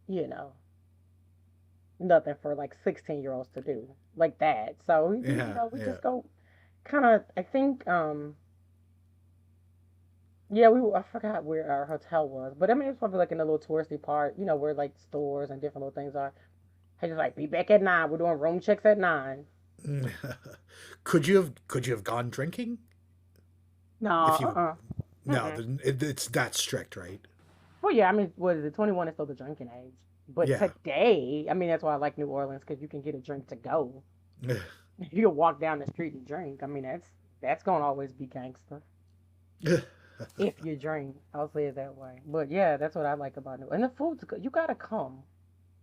nothing for like 16-year-olds to do like that. So, Yeah. we Yeah. just go. kind of, I think, yeah, I forgot where our hotel was, but I mean, it's probably like in a little touristy part, where like stores and different little things are. I just like, be back at 9. We're doing room checks at 9. Could you have gone drinking No, if you? No, Mm-mm. it's that strict, right? Well, yeah, I mean, what is it? 21 is still the drinking age. But Yeah. today, I mean, that's why I like New Orleans because you can get a drink to go. You can walk down the street and drink. I mean, that's gonna always be gangster if you drink. I'll say it that way. But yeah, that's what I like about New. And the food's good. You gotta come.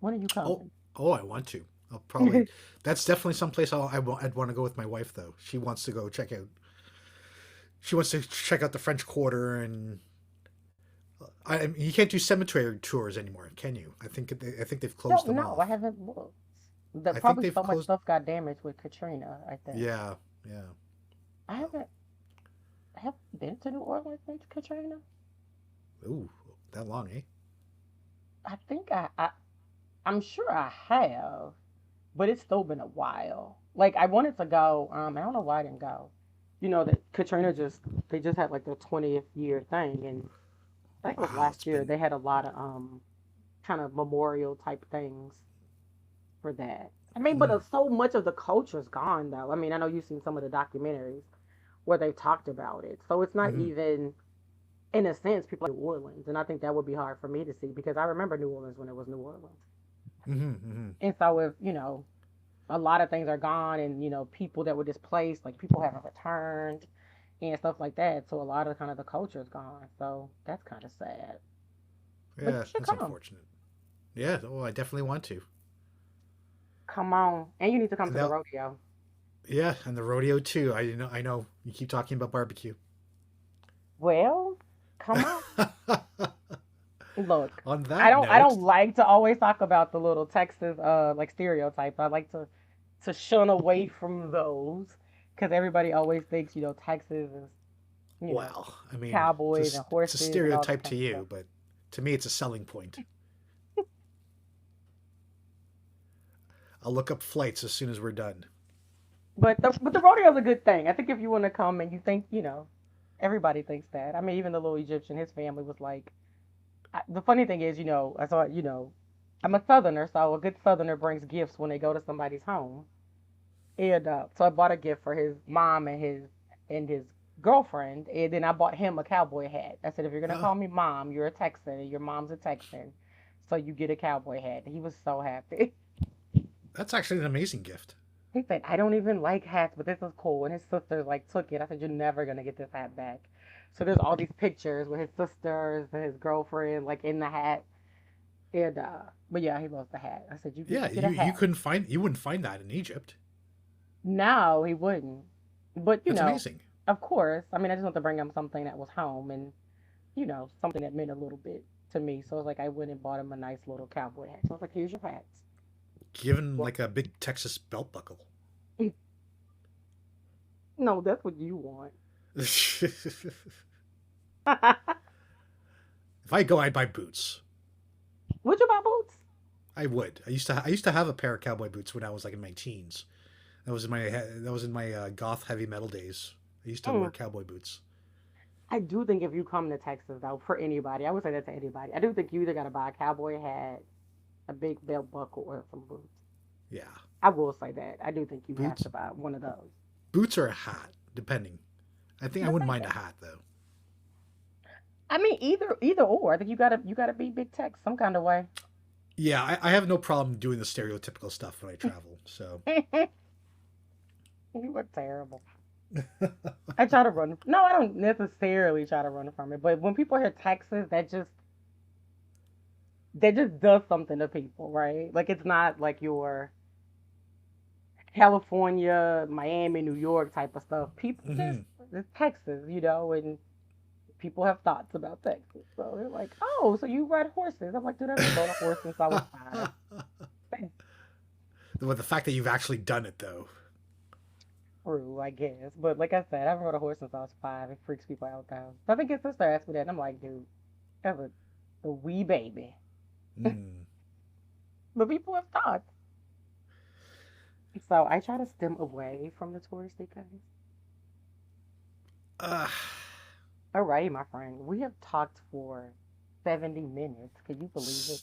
When are you oh, coming? oh, I want to. I'll probably. That's definitely someplace I'd want to go with my wife though. She wants to go check out. She wants to check out the French Quarter, and you can't do cemetery tours anymore, can you? I think they've closed Don't them know. I off. haven't looked. The I think probably they've so much closed. stuff got damaged with Katrina. I think Yeah, yeah. I haven't have been to New Orleans since Katrina. Ooh, that long, eh? I think I'm sure I have, but it's still been a while. Like I wanted to go. I don't know why I didn't go. That Katrina they just had like their 20th year thing, and I think it was Wow, it's last year. been. They had a lot of kind of memorial type things for that. I mean, but Mm, so much of the culture's gone though. I mean, I know you've seen some of the documentaries where they've talked about it, so it's not hmm even in a sense people like New Orleans, and I think that would be hard for me to see because I remember New Orleans when it was New Orleans, hmm and so if a lot of things are gone and people that were displaced like people haven't returned and stuff like that, so a lot of kind of the culture is gone, so that's kind of sad, but you Yeah, should that's come. unfortunate. Yeah, oh, I definitely want to. Come on, and you need to come And to the that, rodeo. yeah, and the rodeo too. I know. You keep talking about barbecue. Well, come on. Look, On I that don't I note, don't like to always talk about the little Texas like stereotypes. I like to shun away from those because everybody always thinks Texas is you know well, I mean, cowboys and it's a horses and all that stereotype kind to of stuff. you, but to me, it's a selling point. I'll look up flights as soon as we're done. But the rodeo is a good thing. I think if you want to come and you think everybody thinks that. I mean, even the little Egyptian, his family was like. The funny thing is, I saw I'm a Southerner, so a good Southerner brings gifts when they go to somebody's home. And so I bought a gift for his mom and his girlfriend, and then I bought him a cowboy hat. I said, if you're gonna Oh, call me mom, you're a Texan, and your mom's a Texan, so you get a cowboy hat. He was so happy. that's actually an amazing gift. He said, I don't even like hats, but this is cool. And his sister like took it. I said, you're never gonna get this hat back. So there's all these pictures with his sisters and his girlfriend like in the hat. And but yeah, he loves the hat. I said, you Yeah, get a hat. you wouldn't find that in Egypt. No, he wouldn't. But That's amazing. of course, I mean, I just want to bring him something that was home and something that meant a little bit to me. So it's like I went and bought him a nice little cowboy hat. So I was like, here's your hats. Given Well, like a big Texas belt buckle. no, that's what you want. If I go, I'd buy boots. Would you buy boots? I would. I used to have a pair of cowboy boots when I was like in my teens. That was in my goth heavy metal days. I used to wear Mm. cowboy boots. I do think if you come to Texas, though, for anybody, I would say that to anybody. I do think you either got to buy a cowboy hat, a big belt buckle, or some boots. Yeah, I will say that. I do think you have boots. to buy one of those. Boots or a hat, depending. I think I I wouldn't think mind a that. hat though. I mean, either or. I think you gotta be big Tex some kind of way. Yeah, I have no problem doing the stereotypical stuff when I travel. So You look terrible. I try to run. No, I don't necessarily try to run from it, but when people hear Texas, that just does something to people, right? Like it's not like your California, Miami, New York type of stuff. People just hmm it's Texas, and people have thoughts about Texas. So they're like, "Oh, so you ride horses?" I'm like, "Dude, I've rode a horse since I was 5." But the fact that you've actually done it though. True, I guess. But like I said, I've rode a horse since I was 5. It freaks people out though. So I think his sister asked me that, and I'm like, dude, that's a wee baby. Mm. But people have thoughts. So I try to stem away from the touristy things. Uh, Alrighty, my friend. We have talked for 70 minutes. Can you believe it?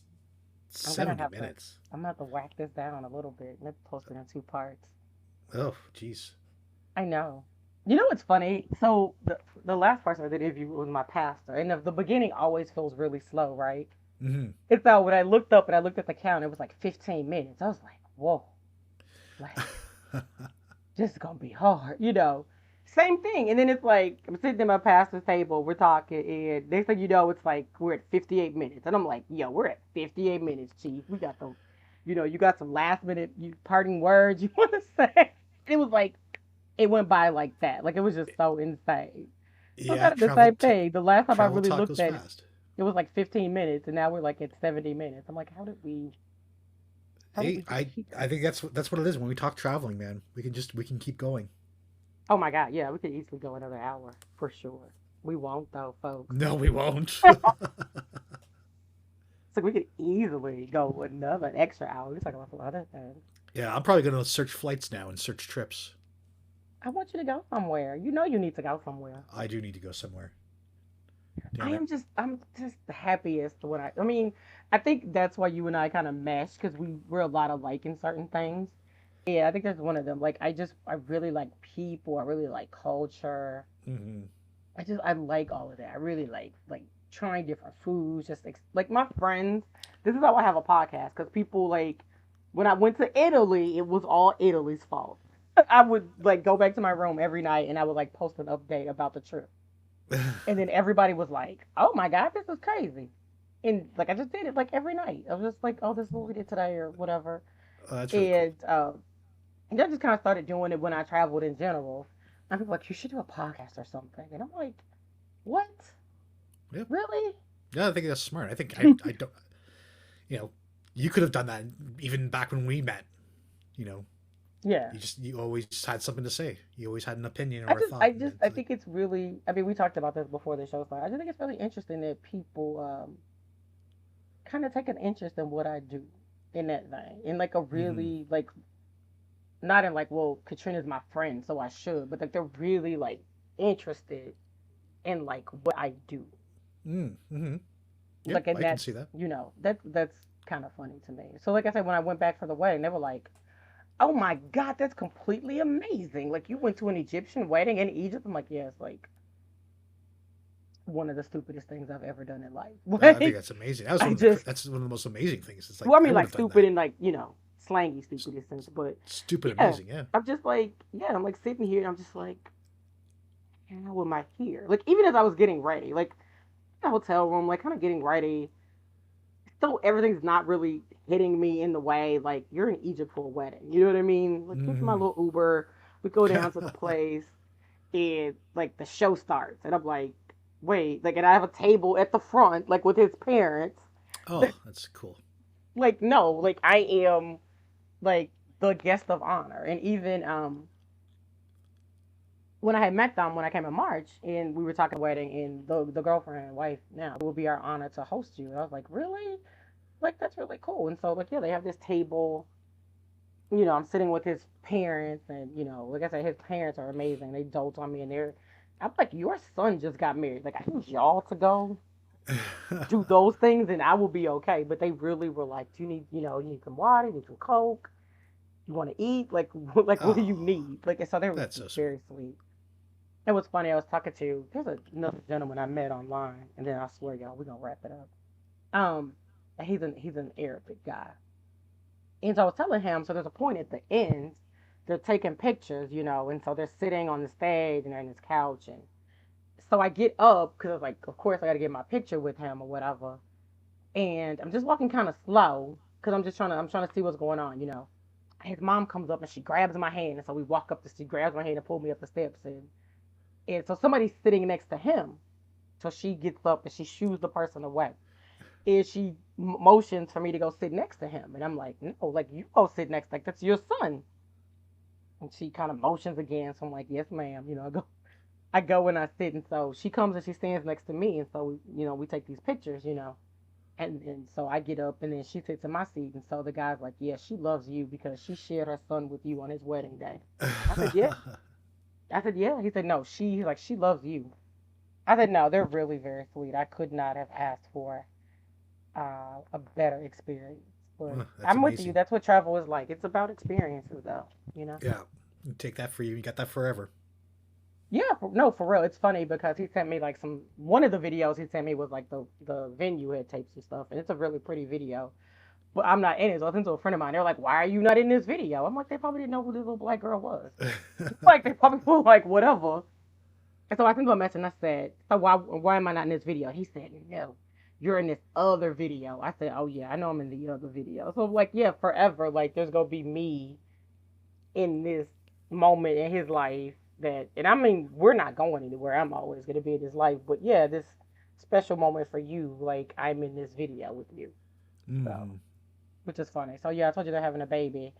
s- I'm gonna 70 have to minutes. I'm gonna have to whack this down a little bit. Let's post it in two parts. Oh, jeez. I know. You know what's funny? So the last person I did interview was my pastor, and the beginning always feels really slow, right? Hmm. And so when I looked up and I looked at the count, it was like 15 minutes. I was like, whoa, like this is gonna be hard. Same thing. And then it's like I'm sitting at my pastor's table, we're talking, and next thing you know, it's like we're at 58 minutes. And I'm like, yo, we're at 58 minutes, Chief. We got you got some last minute parting words you want to say. It was like it went by like that. Like it was just so insane. So Yeah, kind of the same thing. The last time I travel really talk looked goes at it, fast. it was like 15 minutes, and now we're like at 70 minutes. I'm like, how did we Hey, get I here? think that's what it is when we talk traveling, man. We can keep going. Oh my God, yeah, we could easily go another hour for sure. We won't though, folks. No, we won't. So we could easily go another extra hour. We talk about some other things. Yeah, I'm probably gonna search flights now and search trips. I want you to go somewhere. You know you need to go somewhere. I do need to go somewhere. I Damn it. am just I'm just the happiest when I mean, I think that's why you and I kind of mesh because we're a lot alike in certain things. Yeah, I think that's one of them. Like I really like people. I really like culture. Hmm. I like all of that. I really like trying different foods. Like my friends. This is how I have a podcast because people like when I went to Italy, it was all Italy's fault. I would like go back to my room every night and I would like post an update about the trip, and then everybody was like, "Oh my God, this is crazy!" And like I just did it like every night. I was just like, "Oh, this is what we did today" or whatever, That's really cool. and I just kind of started doing it when I traveled in general. And people were like, "You should do a podcast or something," and I'm like, "What? Yeah, Really?" yeah. I think that's smart. I don't. You know, you could have done that even back when we met. You know, Yeah. you always had something to say. You always had an opinion I or a just, I thought, and just, I it's like, think it's really. I mean, we talked about this before the show started. I just think it's really interesting that people kind of take an interest in what I do in that thing, in like a mm-hmm, really like not in like, well, Katrina's my friend, so I should, but like they're really like interested in like what I do. mm-hmm. Yep, Like, and I can see that. that's kind of funny to me. So, like I said, when I went back for the wedding, they were like, "Oh my God, that's completely amazing! Like, you went to an Egyptian wedding in Egypt." I'm like, "Yeah, it's like one of the stupidest things I've ever done in life." I think Like, that's amazing. I just, That's one of the most amazing things. It's like well, I I mean, would like have done stupid that. and like slangy stupidest sense, but Stupid yeah, amazing. Yeah. I'm just like, yeah, I'm like sitting here and I'm just like, how am I here? Like, even as I was getting ready, like the hotel room, like kind of getting ready, still everything's not really hitting me in the way like you're in Egypt for a wedding. You know what I mean? Like get my Mm-hmm. little Uber, we go down to the place, and like the show starts, and I'm like, wait, like, and I have a table at the front, like with his parents. Oh, that's cool. Like no, like I am like the guest of honor, and even when I had met them when I came in March and we were talking wedding and the girlfriend and wife now it will be our honor to host you. And I was like, really? Like that's really cool. And so like yeah, they have this table. I'm sitting with his parents and like I said, his parents are amazing. They dote on me and I'm like, your son just got married. Like I need y'all to go do those things and I will be okay. But they really were like, do you need some water, you need some coke, you want to eat, like like what do you Oh, need? Like and so they were that's so sweet. very sweet. It was funny. I was talking to another gentleman I met online, and then I swear, y'all, we're gonna wrap it up. He's an Arabic guy, and so I was telling him. So there's a point at the end, they're taking pictures, and so they're sitting on the stage and they're in his couch, and so I get up because I was like, of course I got to get my picture with him or whatever, and I'm just walking kind of slow because I'm trying to see what's going on. His mom comes up and she grabs my hand, and so we walk up she grabs my hand and pull me up the steps, and so somebody's sitting next to him. So she gets up and she shoos the person away. And she motions for me to go sit next to him. And I'm like, no, like you go sit next, like that's your son. And she kind of motions again. So I'm like, yes, ma'am. I go and I sit. And so she comes and she stands next to me. And so we take these pictures. And so I get up and then she sits in my seat. And so the guy's like, yeah, she loves you because she shared her son with you on his wedding day. I said, yeah. I said, yeah. He said, no, she loves you. I said, no, they're really very sweet. I could not have asked for a better experience. But That's I'm with you. amazing. That's what travel is like. It's about experiences, though. You know. Yeah, you take that for you. You got that forever. Yeah, no, for real. It's funny because he sent me like some one of the videos he sent me was like the venue had tapes and stuff, and it's a really pretty video. But I'm not in it. So I was into a friend of mine. They're like, "Why are you not in this video?" I'm like, "They probably didn't know who this little black girl was. Like they probably were like whatever." And so I sent him a message and I said, "So why am I not in this video?" He said, "No, you're in this other video." I said, "Oh yeah, I know I'm in the other video." So like, yeah, forever. Like there's gonna be me in this moment in his life that, and I mean, we're not going anywhere. I'm always going to be in his life, but yeah, this special moment for you, like I'm in this video with you. So, Hmm. which is funny. So yeah, I told you they're having a baby.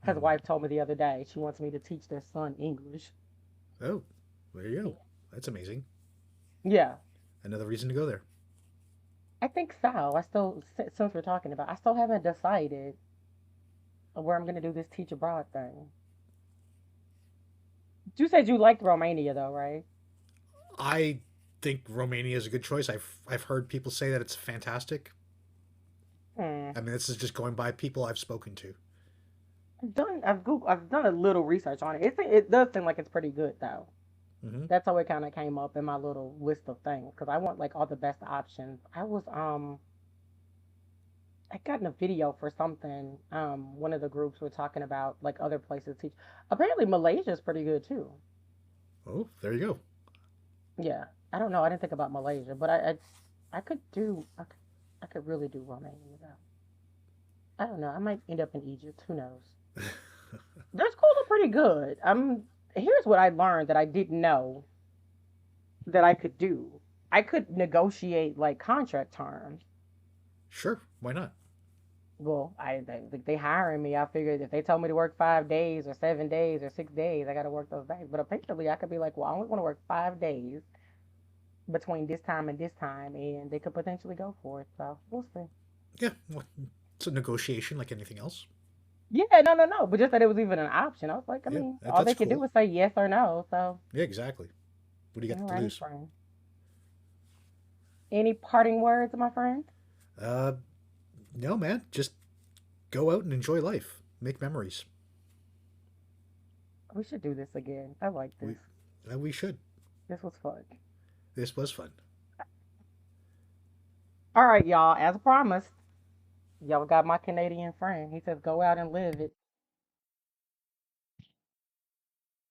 His Hmm. wife told me the other day she wants me to teach their son English. Oh, there you Yeah. go. That's amazing. Yeah, Another reason to go there. I think so. I still, since we're talking about, I still haven't decided where I'm going to do this teach abroad thing. You said you liked Romania though, right? I think Romania is a good choice. I've heard people say that it's fantastic. Hmm. I mean, this is just going by people I've spoken to. I've done a little research on it. It does seem like it's pretty good though. Hmm. That's how it kind of came up in my little list of things because I want like all the best options. I got in a video for something. One of the groups were talking about like other places to teach. Apparently Malaysia is pretty good too. Oh, there you go. Yeah, I don't know. I didn't think about Malaysia, but I could do I could really do Romania though. I don't know. I might end up in Egypt. Who knows? Their schools are pretty good. Here's what I learned that I didn't know that I could do. I could negotiate like contract terms. Sure, why not? Well, they hiring me. I figured if they told me to work 5 days or 7 days or 6 days, I got to work those days. But apparently, I could be like, well, I only want to work 5 days between this time, and they could potentially go for it. So we'll see. Yeah, well, it's a negotiation like anything else. Yeah, no, no, no. But just that it was even an option. I was like, I Yeah, mean, all that's they could do cool. was say yes or no. So, Yeah, exactly. What do you got all to right, lose? friend. Any parting words, my friend? Uh, no, man. Just go out and enjoy life. Make memories. We should do this again. I like this. We should. This was fun. This was fun. All right, y'all. As promised, y'all got my Canadian friend. He says, go out and live it.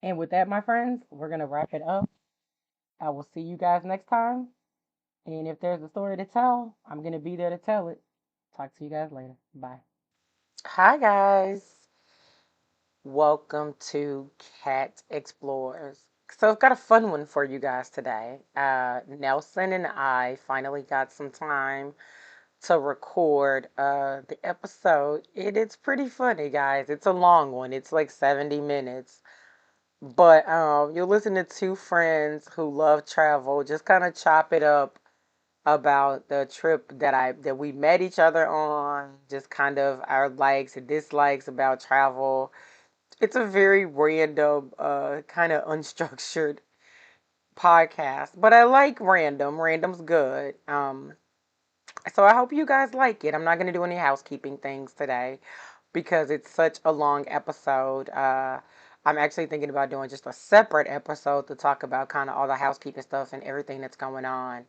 And with that, my friends, we're going to wrap it up. I will see you guys next time. And if there's a story to tell, I'm going to be there to tell it. Talk to you guys later. Bye. Hi, guys. Welcome to Cat Explorers. So, I've got a fun one for you guys today. Nelson and I finally got some time to record the episode. It's pretty funny, guys. It's a long one, it's like 70 minutes. But you'll listen to two friends who love travel just kind of chop it up about the trip that we met each other on, just kind of our likes and dislikes about travel. It's a very random, kind of unstructured podcast, but I like random. Random's good. So I hope you guys like it. I'm not going to do any housekeeping things today because it's such a long episode. I'm actually thinking about doing just a separate episode to talk about kind of all the housekeeping stuff and everything that's going on.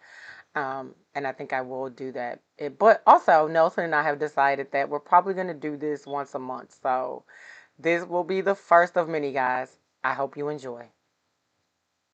And I think I will do that. But also, Nelson and I have decided that we're probably going to do this once a month. So this will be the first of many, guys. I hope you enjoy.